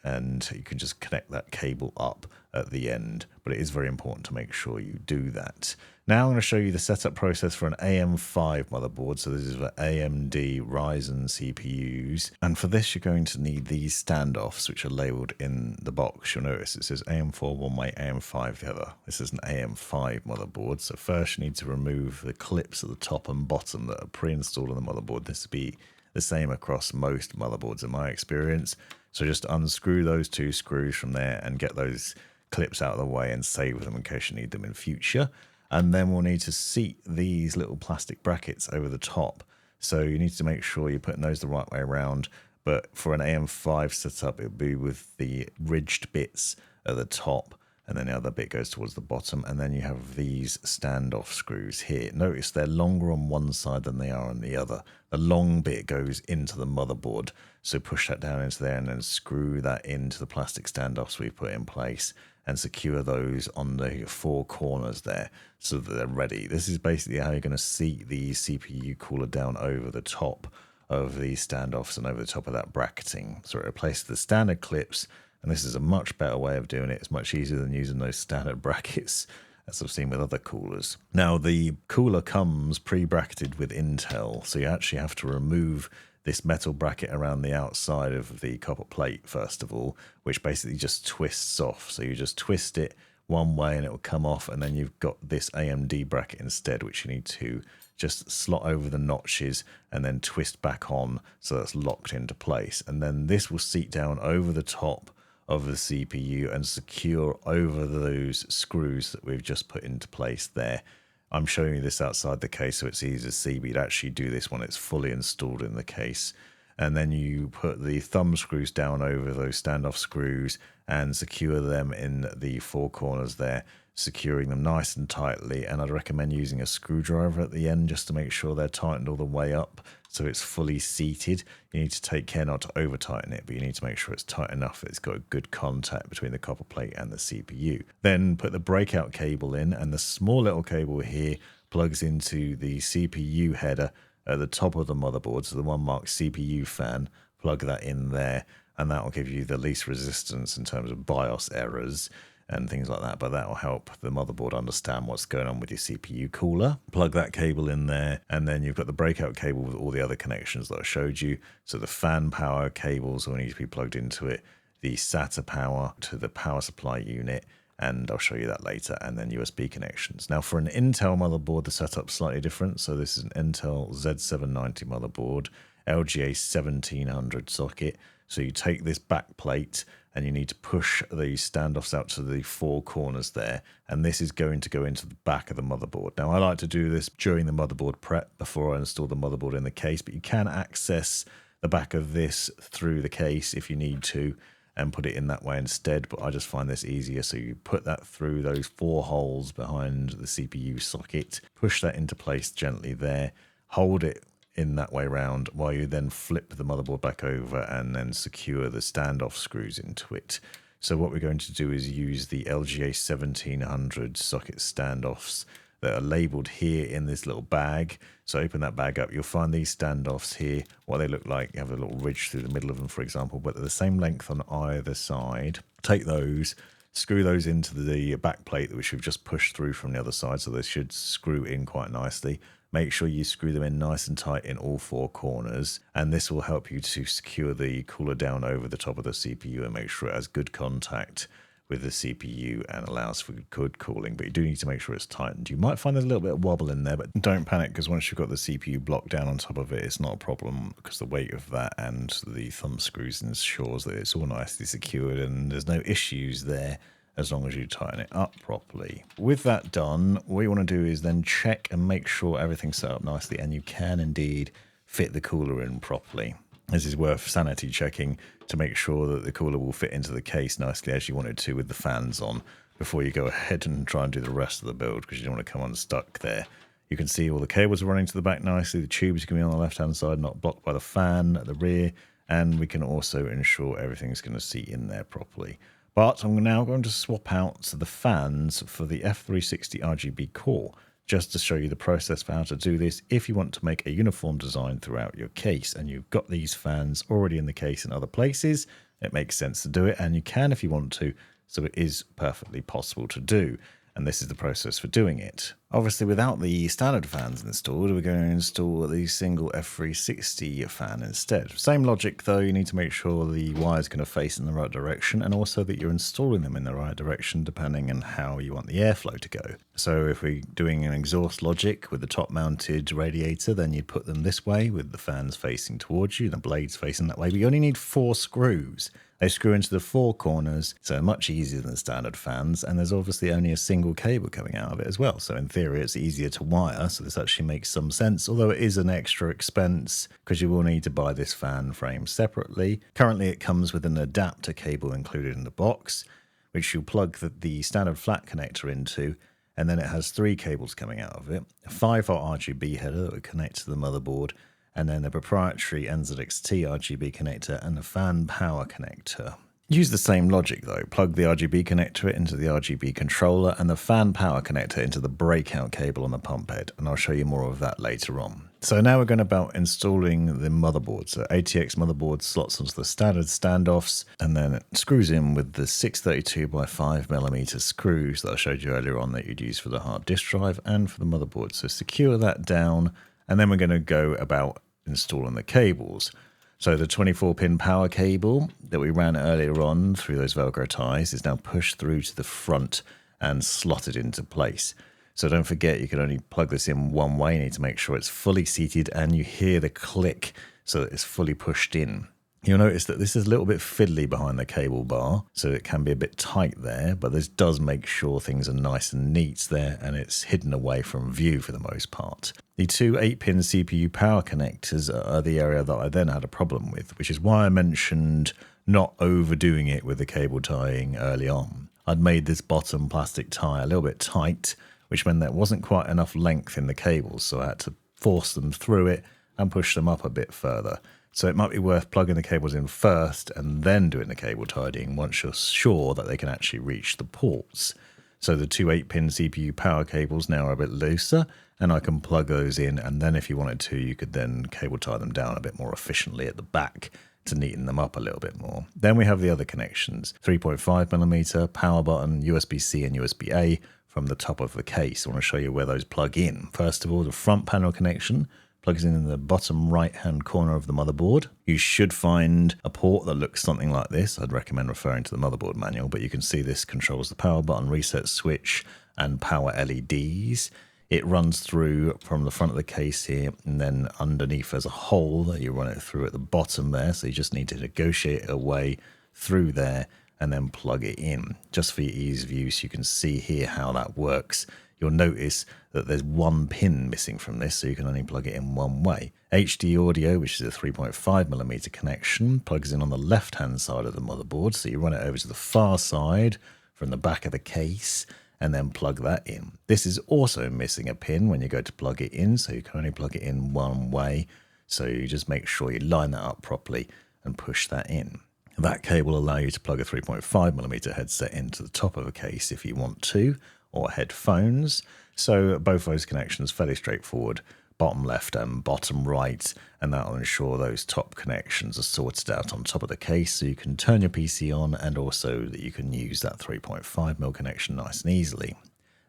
And you can just connect that cable up at the end. But it is very important to make sure you do that. Now I'm going to show you the setup process for an AM5 motherboard. So this is for AMD Ryzen CPUs. And for this, you're going to need these standoffs, which are labeled in the box. You'll notice it says AM4 one way, AM5 the other. This is an AM5 motherboard. So first you need to remove the clips at the top and bottom that are pre-installed on the motherboard. This will be the same across most motherboards in my experience. So just unscrew those 2 screws from there and get those clips out of the way and save them in case you need them in future. And then we'll need to seat these little plastic brackets over the top. So you need to make sure you're putting those the right way around. But for an AM5 setup, it would be with the ridged bits at the top, and then the other bit goes towards the bottom. And then you have these standoff screws here. Notice they're longer on one side than they are on the other. The long bit goes into the motherboard. So push that down into there and then screw that into the plastic standoffs we've put in place and secure those on the 4 corners there so that they're ready. This is basically how you're going to seat the CPU cooler down over the top of these standoffs and over the top of that bracketing. So it replaces the standard clips, and this is a much better way of doing it. It's much easier than using those standard brackets as I've seen with other coolers. Now the cooler comes pre-bracketed with Intel, so you actually have to remove this metal bracket around the outside of the copper plate first of all, which basically just twists off. So you just twist it one way and it will come off, and then you've got this AMD bracket instead, which you need to just slot over the notches and then twist back on so that's locked into place. And then this will seat down over the top of the CPU and secure over those screws that we've just put into place there. I'm showing you this outside the case so it's easy to see, but you'd actually do this when it's fully installed in the case. And then you put the thumb screws down over those standoff screws and secure them in the 4 corners there, securing them nice and tightly. And I'd recommend using a screwdriver at the end just to make sure they're tightened all the way up so it's fully seated. You need to take care not to over tighten it, but you need to make sure it's tight enough that it's got a good contact between the copper plate and the CPU. Then put the breakout cable in, and the small little cable here plugs into the CPU header at the top of the motherboard, so the one marked CPU fan. Plug that in there, and that will give you the least resistance in terms of BIOS errors and things like that, but that will help the motherboard understand what's going on with your CPU cooler. Plug that cable in there, and then you've got the breakout cable with all the other connections that I showed you. So the fan power cables will need to be plugged into it, the SATA power to the power supply unit, and I'll show you that later, and then USB connections. Now for an Intel motherboard, the setup's slightly different. So this is an Intel Z790 motherboard, LGA 1700 socket. So you take this back plate and you need to push these standoffs out to the 4 corners there, and this is going to go into the back of the motherboard. Now I like to do this during the motherboard prep before I install the motherboard in the case, but you can access the back of this through the case if you need to, and put it in that way instead, but I just find this easier. So you put that through those 4 holes behind the CPU socket, push that into place gently there, hold it in that way round while you then flip the motherboard back over and then secure the standoff screws into it. So what we're going to do is use the LGA 1700 socket standoffs that are labeled here in this little bag. So open that bag up, you'll find these standoffs here. What they look like, you have a little ridge through the middle of them, for example, but they're the same length on either side. Take those, screw those into the back plate which we've just pushed through from the other side, so they should screw in quite nicely. Make sure you screw them in nice and tight in all 4 corners, and this will help you to secure the cooler down over the top of the CPU and make sure it has good contact with the CPU and allows for good cooling, but you do need to make sure it's tightened. You might find there's a little bit of wobble in there, but don't panic, because once you've got the CPU block down on top of it, it's not a problem, because the weight of that and the thumb screws ensures that it's all nicely secured and there's no issues there as long as you tighten it up properly. With that done, what you want to do is then check and make sure everything's set up nicely and you can indeed fit the cooler in properly. This is worth sanity checking to make sure that the cooler will fit into the case nicely as you want it to with the fans on before you go ahead and try and do the rest of the build, because you don't want to come unstuck there. You can see all the cables are running to the back nicely. The tubes can be on the left hand side, not blocked by the fan at the rear, and we can also ensure everything's going to seat in there properly. But I'm now going to swap out the fans for the F360 RGB Core, just to show you the process for how to do this if you want to make a uniform design throughout your case and you've got these fans already in the case in other places. It makes sense to do it, and you can if you want to, so it is perfectly possible to do. And this is the process for doing it. Obviously, without the standard fans installed, we're going to install the single F360 fan instead. Same logic though, you need to make sure the wire's going to face in the right direction and also that you're installing them in the right direction depending on how you want the airflow to go. So if we're doing an exhaust logic with the top mounted radiator, then you'd put them this way with the fans facing towards you, the blades facing that way, but you only need 4 screws. They screw into the 4 corners, so much easier than standard fans, and there's obviously only a single cable coming out of it as well, so in theory it's easier to wire, so this actually makes some sense, although it is an extra expense because you will need to buy this fan frame separately. Currently it comes with an adapter cable included in the box, which you plug the standard flat connector into, and then it has 3 cables coming out of it, a 5-volt RGB header that would connect to the motherboard, and then the proprietary NZXT RGB connector and the fan power connector. Use the same logic though, plug the RGB connector into the RGB controller and the fan power connector into the breakout cable on the pump head, and I'll show you more of that later on. So now we're going about installing the motherboard. So ATX motherboard slots onto the standard standoffs and then it screws in with the 632 by 5mm screws that I showed you earlier on that you'd use for the hard disk drive and for the motherboard. So secure that down, and then we're going to go about installing the cables. So the 24-pin power cable that we ran earlier on through those Velcro ties is now pushed through to the front and slotted into place. So don't forget, you can only plug this in one way. You need to make sure it's fully seated and you hear the click so that it's fully pushed in. You'll notice that this is a little bit fiddly behind the cable bar, so it can be a bit tight there, but this does make sure things are nice and neat there and it's hidden away from view for the most part. The 2 8-pin CPU power connectors are the area that I then had a problem with, which is why I mentioned not overdoing it with the cable tying early on. I'd made this bottom plastic tie a little bit tight, which meant there wasn't quite enough length in the cables, so I had to force them through it and push them up a bit further. So it might be worth plugging the cables in first and then doing the cable tidying once you're sure that they can actually reach the ports. So the 2 8-pin CPU power cables now are a bit looser, and I can plug those in, and then if you wanted to, you could then cable tie them down a bit more efficiently at the back to neaten them up a little bit more. Then we have the other connections, 3.5mm power button, USB-C and USB-A from the top of the case. I want to show you where those plug in. First of all, the front panel connection plugs in the bottom right hand corner of the motherboard. You should find a port that looks something like this. I'd recommend referring to the motherboard manual, but you can see this controls the power button, reset switch and power LEDs. It runs through from the front of the case here, and then underneath there's a hole that you run it through at the bottom there, so you just need to negotiate a way through there and then plug it in. Just for your ease of use, you can see here how that works. you'll notice that there's one pin missing from this, so you can only plug it in one way. HD audio, which is a 3.5mm connection, plugs in on the left-hand side of the motherboard, so you run it over to the far side from the back of the case, and then plug that in. This is also missing a pin when you go to plug it in, so you can only plug it in one way. So you just make sure you line that up properly and push that in. That cable will allow you to plug a 3.5mm headset into the top of a case if you want to, or headphones. So both those connections fairly straightforward, bottom left and bottom right, and that will ensure those top connections are sorted out on top of the case so you can turn your PC on, and also that you can use that 3.5mm connection nice and easily.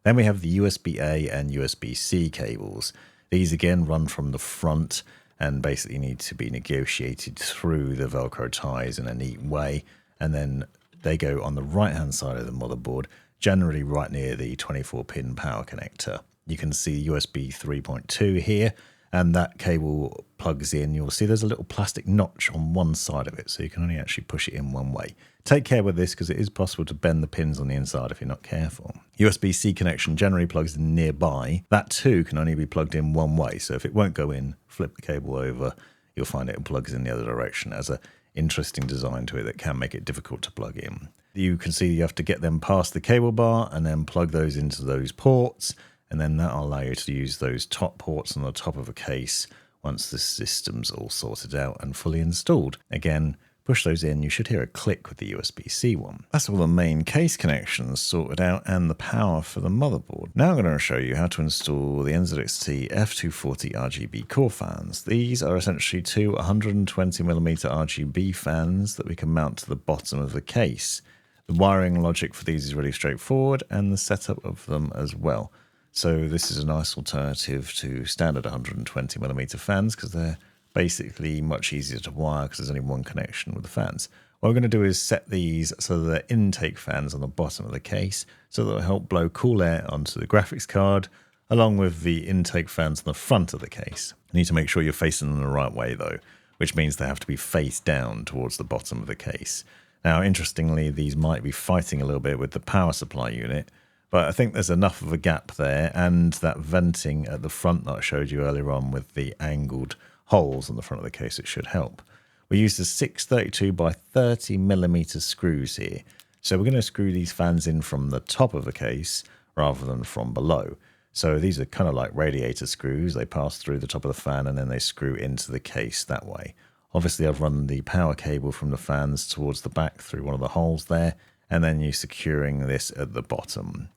Then we have the USB-A and USB-C cables. These again run from the front and basically need to be negotiated through the Velcro ties in a neat way, and then they go on the right hand side of the motherboard, generally right near the 24-pin power connector. You can see USB 3.2 here, and that cable plugs in. You'll see there's a little plastic notch on one side of it, so you can only actually push it in one way. Take care with this because it is possible to bend the pins on the inside if you're not careful. USB-C connection generally plugs in nearby. That too can only be plugged in one way, so if it won't go in, flip the cable over, you'll find it plugs in the other direction. It has an interesting design to it that can make it difficult to plug in. You can see you have to get them past the cable bar and then plug those into those ports, and then that'll allow you to use those top ports on the top of a case once the system's all sorted out and fully installed. Again, push those in, you should hear a click with the USB-C one. That's all the main case connections sorted out and the power for the motherboard. Now I'm going to show you how to install the NZXT F360 RGB Core fans. These are essentially two 120mm RGB fans that we can mount to the bottom of the case. The wiring logic for these is really straightforward, and the setup of them as well. So this is a nice alternative to standard 120mm fans because they're basically much easier to wire because there's only one connection with the fans. What we're going to do is set these so that they're intake fans on the bottom of the case, so that will help blow cool air onto the graphics card, along with the intake fans on the front of the case. You need to make sure you're facing them the right way though, which means they have to be face down towards the bottom of the case. Now, interestingly, these might be fighting a little bit with the power supply unit, but I think there's enough of a gap there, and that venting at the front that I showed you earlier on with the angled holes on the front of the case, it should help. We used the 632 by 30mm screws here. So we're going to screw these fans in from the top of the case rather than from below. So these are kind of like radiator screws. They pass through the top of the fan and then they screw into the case that way. Obviously, I've run the power cable from the fans towards the back through one of the holes there, and then you're securing this at the bottom.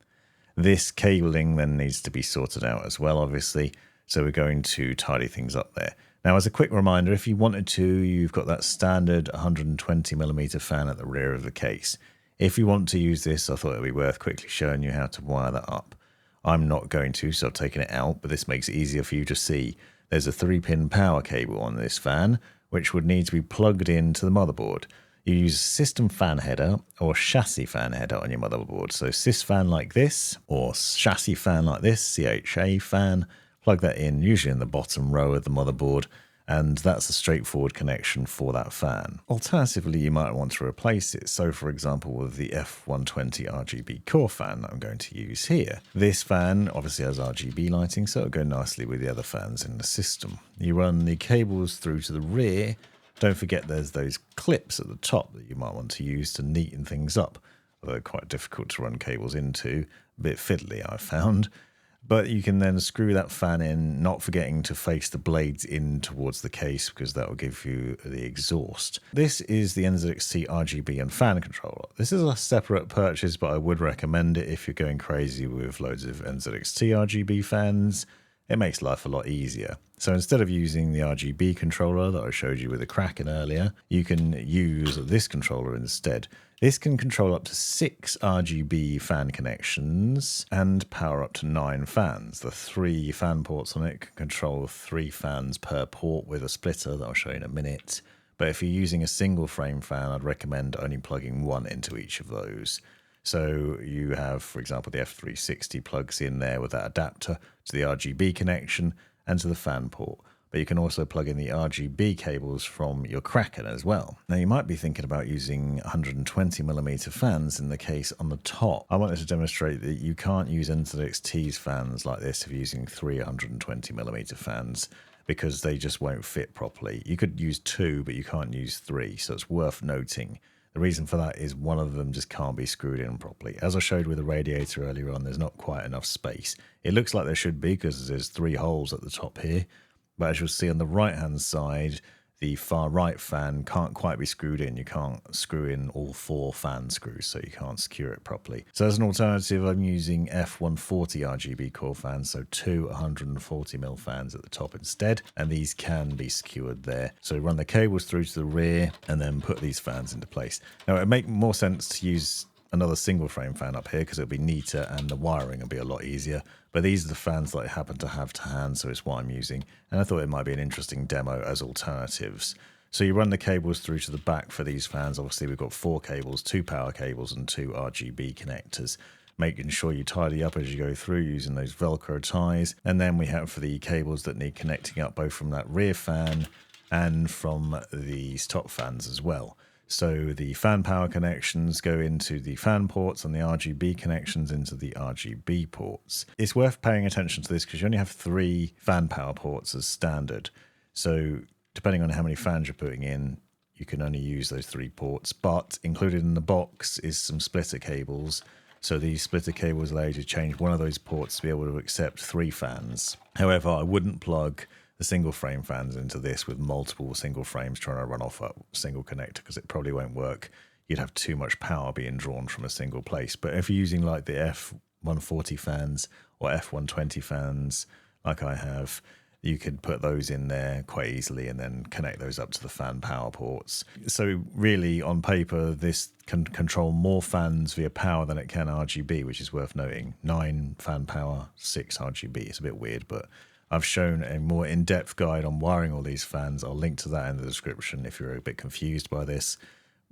This cabling then needs to be sorted out as well, obviously, so we're going to tidy things up there. Now, as a quick reminder, if you wanted to, you've got that standard 120mm fan at the rear of the case. If you want to use this, I thought it would be worth quickly showing you how to wire that up. I'm not going to, so I've taken it out, but this makes it easier for you to see. There's a 3-pin power cable on this fan, which would need to be plugged into the motherboard. You use system fan header or chassis fan header on your motherboard. So sys fan like this, or chassis fan like this, CHA fan. Plug that in, usually in the bottom row of the motherboard, and that's a straightforward connection for that fan. Alternatively, you might want to replace it. So for example, with the F120 RGB Core fan that I'm going to use here. This fan obviously has RGB lighting, so it'll go nicely with the other fans in the system. You run the cables through to the rear. Don't forget there's those clips at the top that you might want to use to neaten things up. Although quite difficult to run cables into, a bit fiddly I found. But you can then screw that fan in, not forgetting to face the blades in towards the case because that will give you the exhaust. This is the NZXT RGB and fan controller. This is a separate purchase, but I would recommend it if you're going crazy with loads of NZXT RGB fans. It makes life a lot easier. So instead of using the RGB controller that I showed you with the Kraken earlier, you can use this controller instead. This can control up to 6 RGB fan connections and power up to 9 fans. The 3 fan ports on it can control 3 fans per port with a splitter that I'll show you in a minute. But if you're using a single frame fan, I'd recommend only plugging one into each of those. So you have, for example, the F360 plugs in there with that adapter to the RGB connection and to the fan port. but you can also plug in the RGB cables from your Kraken as well. Now you might be thinking about using 120mm fans in the case on the top. I wanted to demonstrate that you can't use NZXT's fans like this if you're using 320mm fans, because they just won't fit properly. You could use 2, but you can't use 3, so it's worth noting. The reason for that is one of them just can't be screwed in properly. As I showed with the radiator earlier on, there's not quite enough space. It looks like there should be because there's 3 holes at the top here, but as you'll see on the right hand side, the far right fan can't quite be screwed in. You can't screw in all 4 fan screws, so you can't secure it properly. So as an alternative, I'm using F140 RGB core fans, so 2 140mm fans at the top instead, and these can be secured there. So run the cables through to the rear and then put these fans into place. Now it would make more sense to use another single frame fan up here because it'll be neater and the wiring will be a lot easier, but these are the fans that I happen to have to hand, so it's what I'm using, and I thought it might be an interesting demo as alternatives. So you run the cables through to the back for these fans. Obviously we've got 4 cables, 2 power cables and 2 RGB connectors, making sure you tidy up as you go through using those Velcro ties. And then we have for the cables that need connecting up both from that rear fan and from these top fans as well. So the fan power connections go into the fan ports and the RGB connections into the RGB ports. It's worth paying attention to this because you only have 3 fan power ports as standard. So depending on how many fans you're putting in, you can only use those 3 ports. But included in the box is some splitter cables. So these splitter cables allow you to change one of those ports to be able to accept 3 fans. However, I wouldn't plug the single frame fans into this with multiple single frames trying to run off a single connector, because it probably won't work. You'd have too much power being drawn from a single place. But if you're using like the F140 fans or F120 fans like I have, you could put those in there quite easily and then connect those up to the fan power ports. So really on paper this can control more fans via power than it can RGB, which is worth noting. 9 fan power, 6 RGB. It's a bit weird, but I've shown a more in-depth guide on wiring all these fans. I'll link to that in the description if you're a bit confused by this,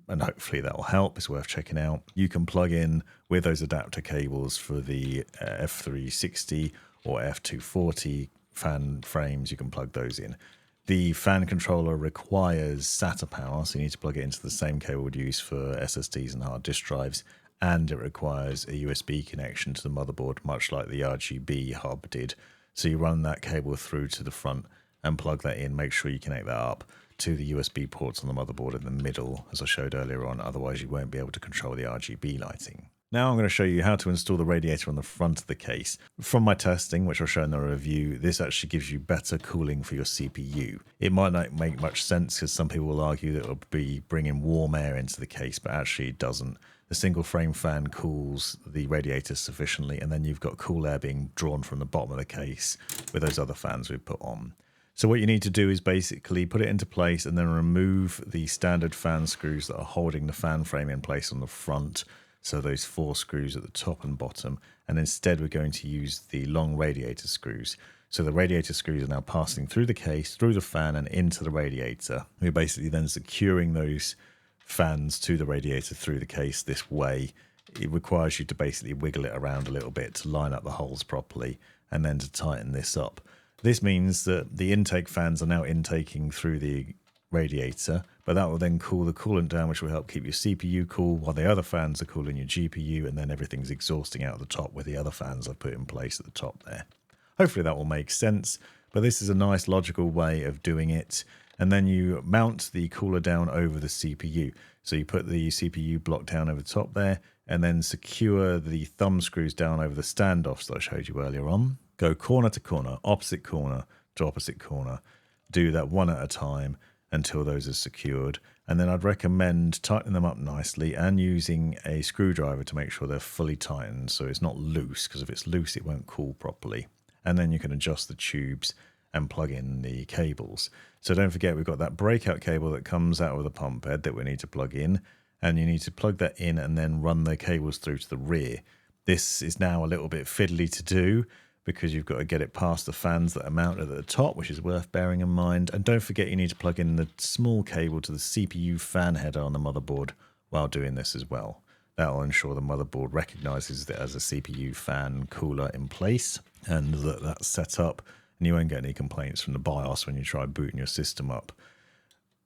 and hopefully that will help. It's worth checking out. You can plug in with those adapter cables for the F360 or F240 fan frames. You can plug those in. The fan controller requires SATA power, so you need to plug it into the same cable we'd use for SSDs and hard disk drives, and it requires a USB connection to the motherboard, much like the RGB hub did. So you run that cable through to the front and plug that in. Make sure you connect that up to the USB ports on the motherboard in the middle, as I showed earlier on. Otherwise, you won't be able to control the RGB lighting. Now I'm going to show you how to install the radiator on the front of the case. From my testing, which I'll show in the review, this actually gives you better cooling for your CPU. It might not make much sense because some people will argue that it will be bringing warm air into the case, but actually it doesn't. The single frame fan cools the radiator sufficiently, and then you've got cool air being drawn from the bottom of the case with those other fans we've put on. So what you need to do is basically put it into place and then remove the standard fan screws that are holding the fan frame in place on the front. So those 4 screws at the top and bottom, and instead we're going to use the long radiator screws. So the radiator screws are now passing through the case, through the fan and into the radiator. We're basically then securing those fans to the radiator through the case this way. It requires you to basically wiggle it around a little bit to line up the holes properly and then to tighten this up. This means that the intake fans are now intaking through the radiator, but that will then cool the coolant down, which will help keep your CPU cool while the other fans are cooling your GPU, and then everything's exhausting out of the top with the other fans I've put in place at the top there. Hopefully that will make sense, but this is a nice logical way of doing it. And then you mount the cooler down over the CPU. So you put the CPU block down over the top there and then secure the thumb screws down over the standoffs that I showed you earlier on. Go corner to corner to opposite corner. Do that one at a time until those are secured. And then I'd recommend tightening them up nicely and using a screwdriver to make sure they're fully tightened so it's not loose, because if it's loose it won't cool properly. And then you can adjust the tubes and plug in the cables. So don't forget we've got that breakout cable that comes out of the pump head that we need to plug in, and you need to plug that in and then run the cables through to the rear. This is now a little bit fiddly to do because you've got to get it past the fans that are mounted at the top, which is worth bearing in mind. And don't forget you need to plug in the small cable to the CPU fan header on the motherboard while doing this as well. That will ensure the motherboard recognizes it as a CPU fan cooler in place and that that's set up and you won't get any complaints from the BIOS when you try booting your system up.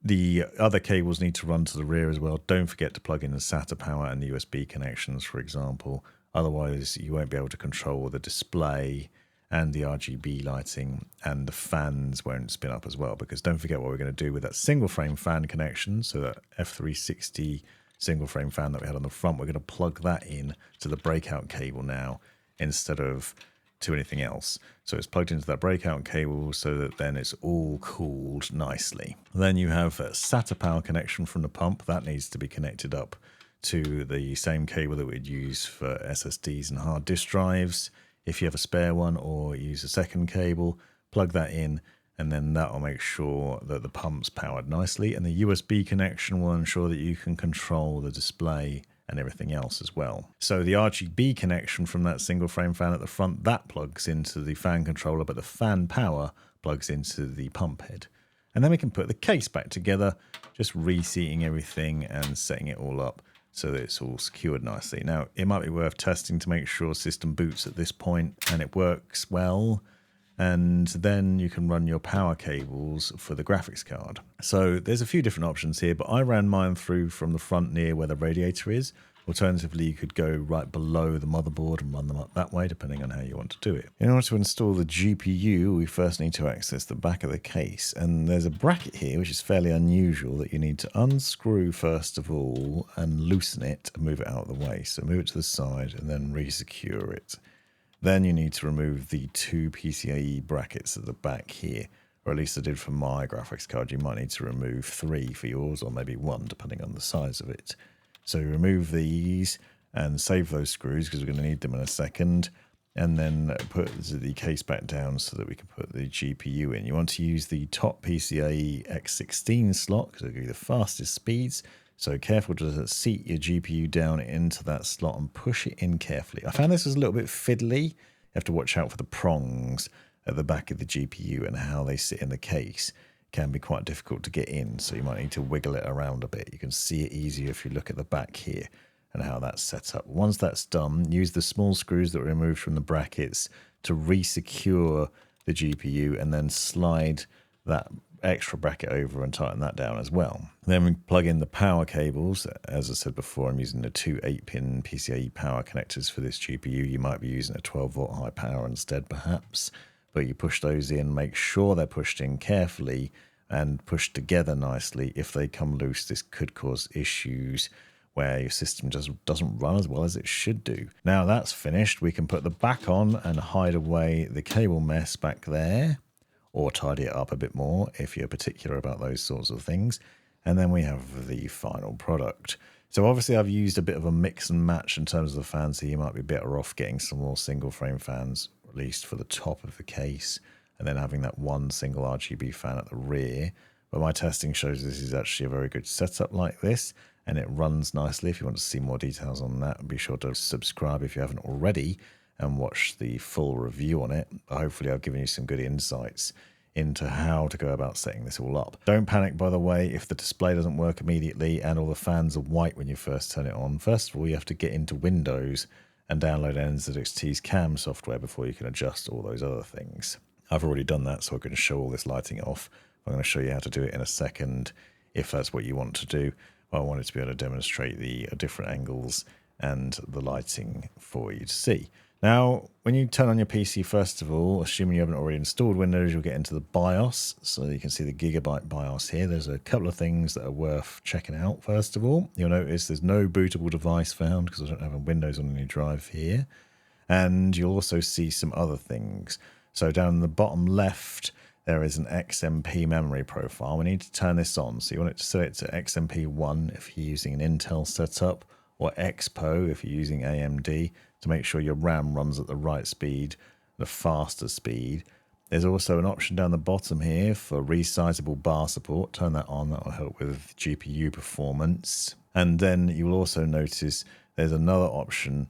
The other cables need to run to the rear as well. Don't forget to plug in the SATA power and the USB connections, for example. Otherwise, you won't be able to control the display and the RGB lighting, and the fans won't spin up as well, because don't forget what we're going to do with that single frame fan connection. So that F360 single frame fan that we had on the front, we're going to plug that in to the breakout cable now instead of to anything else. So it's plugged into that breakout cable so that then it's all cooled nicely. Then you have a SATA power connection from the pump that needs to be connected up to the same cable that we'd use for SSDs and hard disk drives. If you have a spare one, or use a second cable, plug that in, and then that will make sure that the pump's powered nicely. And the USB connection will ensure that you can control the display and everything else as well. So the RGB connection from that single frame fan at the front, that plugs into the fan controller, but the fan power plugs into the pump head. And then we can put the case back together, just reseating everything and setting it all up so that it's all secured nicely. Now, it might be worth testing to make sure system boots at this point and it works well. And then you can run your power cables for the graphics card. So there's a few different options here, but I ran mine through from the front near where the radiator is. Alternatively, you could go right below the motherboard and run them up that way, depending on how you want to do it. In order to install the GPU, we first need to access the back of the case. And there's a bracket here, which is fairly unusual, that you need to unscrew first of all and loosen it and move it out of the way. So move it to the side and then re-secure it. Then you need to remove the two PCIe brackets at the back here, or at least I did for my graphics card. You might need to remove 3 for yours, or maybe 1, depending on the size of it. So remove these and save those screws because we're going to need them in a second, and then put the case back down so that we can put the GPU in. You want to use the top PCIe X16 slot because it'll give you the fastest speeds. So careful to seat your GPU down into that slot and push it in carefully. I found this was a little bit fiddly. You have to watch out for the prongs at the back of the GPU and how they sit in the case. It can be quite difficult to get in, so you might need to wiggle it around a bit. You can see it easier if you look at the back here and how that's set up. Once that's done, use the small screws that were removed from the brackets to re-secure the GPU and then slide that extra bracket over and tighten that down as well. Then we plug in the power cables. As I said before, I'm using the two 8-pin PCIe power connectors for this GPU. You might be using a 12-volt high power instead perhaps, but you push those in, make sure they're pushed in carefully and pushed together nicely. If they come loose, this could cause issues where your system just doesn't run as well as it should do. Now that's finished, we can put the back on and hide away the cable mess back there, or tidy it up a bit more if you're particular about those sorts of things. And then we have the final product. So obviously I've used a bit of a mix and match in terms of the fans, so you might be better off getting some more single frame fans, at least for the top of the case, and then having that one single RGB fan at the rear. But my testing shows this is actually a very good setup like this, and it runs nicely. If you want to see more details on that, be sure to subscribe if you haven't already and watch the full review on it. Hopefully I've given you some good insights into how to go about setting this all up. Don't panic, by the way, if the display doesn't work immediately and all the fans are white when you first turn it on. First of all, you have to get into Windows and download NZXT's CAM software before you can adjust all those other things. I've already done that, so I'm going to show all this lighting off. I'm going to show you how to do it in a second if that's what you want to do. I wanted to be able to demonstrate the different angles and the lighting for you to see. Now, when you turn on your PC, first of all, assuming you haven't already installed Windows, you'll get into the BIOS. So you can see the Gigabyte BIOS here. There's a couple of things that are worth checking out. First of all, you'll notice there's no bootable device found because I don't have a Windows on any drive here. And you'll also see some other things. So down in the bottom left, there is an XMP memory profile. We need to turn this on. So you want it to set it to XMP1 if you're using an Intel setup, or Expo if you're using AMD, to make sure your RAM runs at the right speed, the faster speed. There's also an option down the bottom here for resizable bar support. Turn that on, that will help with GPU performance. And then you will also notice there's another option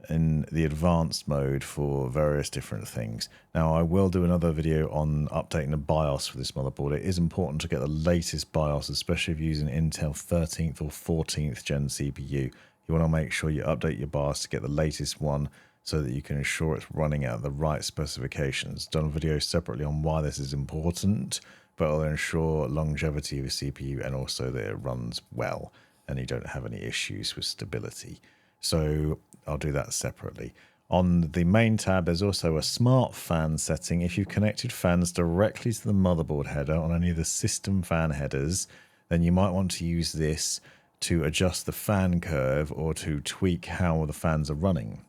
in the advanced mode for various different things. Now I will do another video on updating the BIOS for this motherboard. It is important to get the latest BIOS, especially if you're using Intel 13th or 14th gen CPU. You want to make sure you update your BIOS to get the latest one so that you can ensure it's running at the right specifications. Done a video separately on why this is important, but it'll ensure longevity of your CPU and also that it runs well and you don't have any issues with stability. So I'll do that separately. On the main tab, there's also a smart fan setting. If you've connected fans directly to the motherboard header on any of the system fan headers, then you might want to use this to adjust the fan curve or to tweak how the fans are running.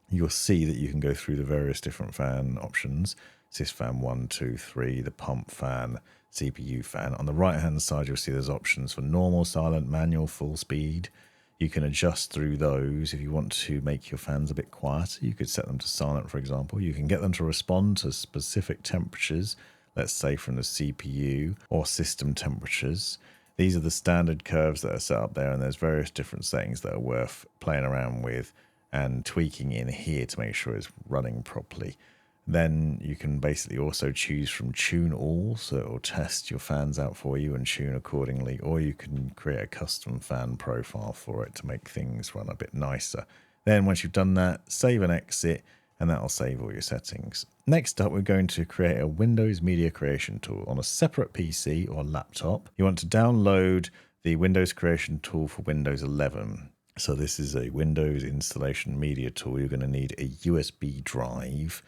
You'll see that you can go through the various different fan options. Sys fan 1, 2, 3, the pump fan, CPU fan. On the right hand side, you'll see there's options for normal, silent, manual, full speed. You can adjust through those. If you want to make your fans a bit quieter, you could set them to silent, for example. You can get them to respond to specific temperatures, let's say from the CPU or system temperatures. These are the standard curves that are set up there, and there's various different settings that are worth playing around with and tweaking in here to make sure it's running properly. Then you can basically also choose from tune all, so it will test your fans out for you and tune accordingly, or you can create a custom fan profile for it to make things run a bit nicer. Then once you've done that, save and exit, and that'll save all your settings. Next up, we're going to create a Windows Media Creation tool on a separate PC or laptop. You want to download the Windows Creation tool for Windows 11. So this is a Windows installation media tool. You're going to need a USB drive,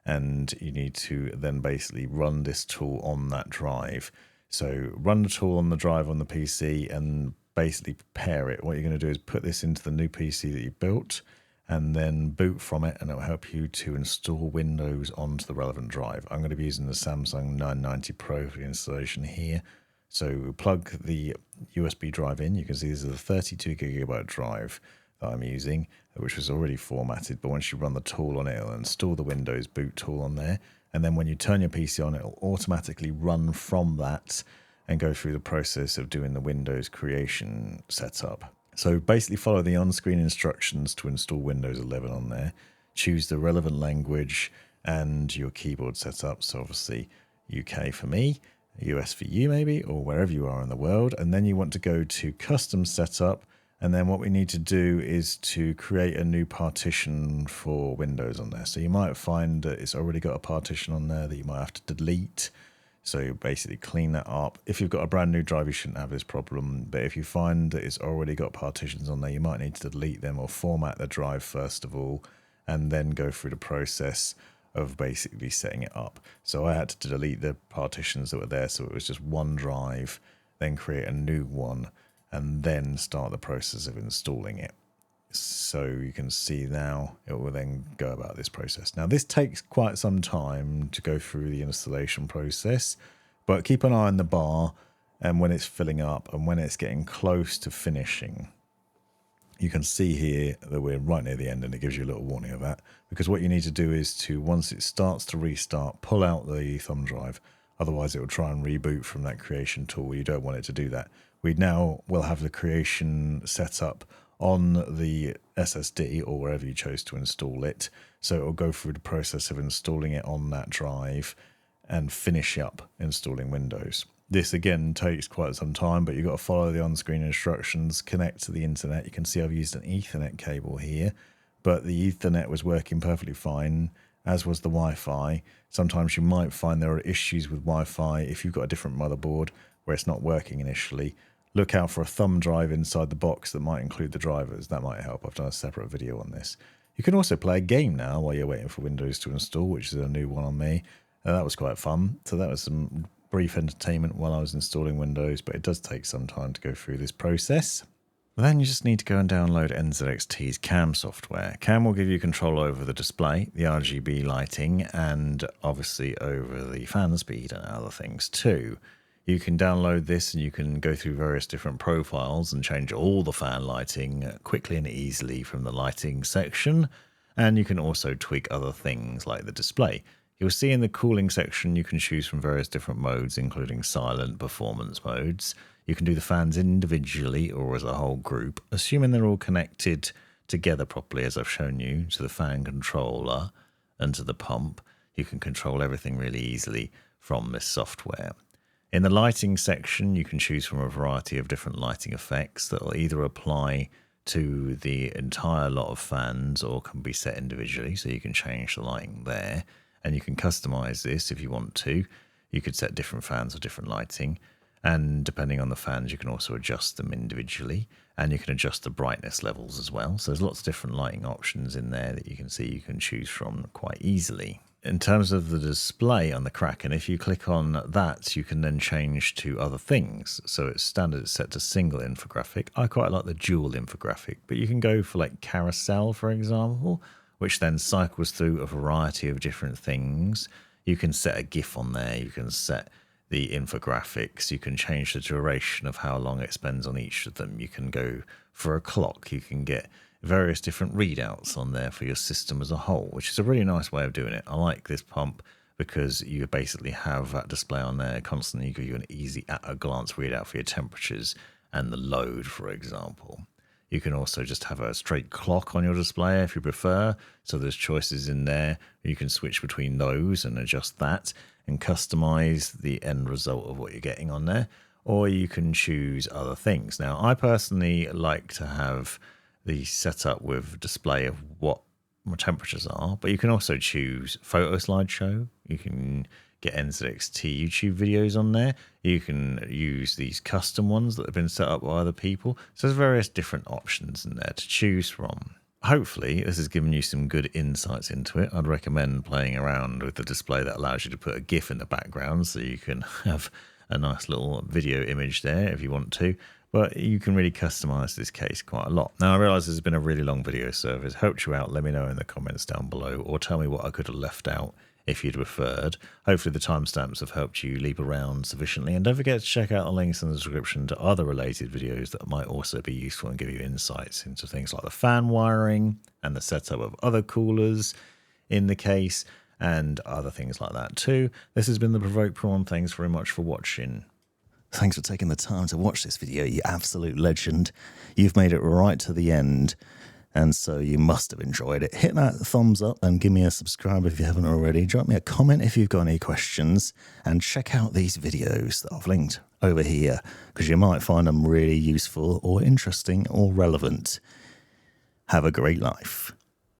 and you need to then basically run this tool on that drive. So run the tool on the drive on the PC and basically prepare it. What you're going to do is put this into the new PC that you built and then boot from it, and it will help you to install Windows onto the relevant drive. I'm going to be using the Samsung 990 Pro for the installation here. So plug the USB drive in. You can see this is a 32 gigabyte drive that I'm using, which was already formatted, but once you run the tool on it, it'll install the Windows boot tool on there, and then when you turn your PC on, it'll automatically run from that and go through the process of doing the Windows creation setup. So basically follow the on-screen instructions to install Windows 11 on there, choose the relevant language and your keyboard setup, so obviously UK for me, US for you maybe, or wherever you are in the world, and then you want to go to custom setup. And then what we need to do is to create a new partition for Windows on there. So you might find that it's already got a partition on there that you might have to delete. So basically clean that up. If you've got a brand new drive, you shouldn't have this problem. But if you find that it's already got partitions on there, you might need to delete them or format the drive first of all, and then go through the process of basically setting it up. So I had to delete the partitions that were there. So it was just one drive, then create a new one, and then start the process of installing it. So you can see now it will then go about this process. Now this takes quite some time to go through the installation process, but keep an eye on the bar and when it's filling up and when it's getting close to finishing. You can see here that we're right near the end, and it gives you a little warning of that, because what you need to do is to, once it starts to restart, pull out the thumb drive. Otherwise it will try and reboot from that creation tool. You don't want it to do that. We now will have the creation set up on the SSD or wherever you chose to install it. So it will go through the process of installing it on that drive and finish up installing Windows. This again takes quite some time, but you've got to follow the on-screen instructions, connect to the internet. You can see I've used an Ethernet cable here, but the Ethernet was working perfectly fine, as was the Wi-Fi. Sometimes you might find there are issues with Wi-Fi if you've got a different motherboard where it's not working initially. Look out for a thumb drive inside the box that might include the drivers. That might help. I've done a separate video on this. You can also play a game now while you're waiting for Windows to install, which is a new one on me. That was quite fun. So that was some brief entertainment while I was installing Windows, but it does take some time to go through this process. Then you just need to go and download NZXT's CAM software. CAM will give you control over the display, the RGB lighting, and obviously over the fan speed and other things too. You can download this and you can go through various different profiles and change all the fan lighting quickly and easily from the lighting section. And you can also tweak other things like the display. You'll see in the cooling section you can choose from various different modes, including silent, performance modes. You can do the fans individually or as a whole group, assuming they're all connected together properly, as I've shown you, to the fan controller and to the pump. You can control everything really easily from this software. In the lighting section, you can choose from a variety of different lighting effects that will either apply to the entire lot of fans or can be set individually, so you can change the lighting there, and you can customize this if you want to. You could set different fans or different lighting, and depending on the fans you can also adjust them individually, and you can adjust the brightness levels as well. So there's lots of different lighting options in there that you can see you can choose from quite easily. In terms of the display on the Kraken, if you click on that, you can then change to other things. So it's standard, it's set to single infographic. I quite like the dual infographic, but you can go for like carousel, for example, which then cycles through a variety of different things. You can set a GIF on there, you can set the infographics, you can change the duration of how long it spends on each of them. You can go for a clock, you can get various different readouts on there for your system as a whole, which is a really nice way of doing it. I like this pump because you basically have that display on there constantly. You give you an easy at-a-glance readout for your temperatures and the load, for example. You can also just have a straight clock on your display if you prefer. So there's choices in there. You can switch between those and adjust that and customize the end result of what you're getting on there. Or you can choose other things. Now, I personally like to have the setup with display of what my temperatures are, but you can also choose photo slideshow. You can get NZXT YouTube videos on there. You can use these custom ones that have been set up by other people. So there's various different options in there to choose from. Hopefully this has given you some good insights into it. I'd recommend playing around with the display that allows you to put a GIF in the background so you can have a nice little video image there if you want to. But you can really customize this case quite a lot. Now, I realize this has been a really long video, so if it's helped you out, let me know in the comments down below, or tell me what I could have left out if you'd preferred. Hopefully the timestamps have helped you leap around sufficiently, and don't forget to check out the links in the description to other related videos that might also be useful and give you insights into things like the fan wiring and the setup of other coolers in the case and other things like that too. This has been the Provoked Prawn. Thanks very much for watching. Thanks for taking the time to watch this video, you absolute legend. You've made it right to the end, and so you must have enjoyed it. Hit that thumbs up and give me a subscribe if you haven't already. Drop me a comment if you've got any questions, and check out these videos that I've linked over here, because you might find them really useful or interesting or relevant. Have a great life.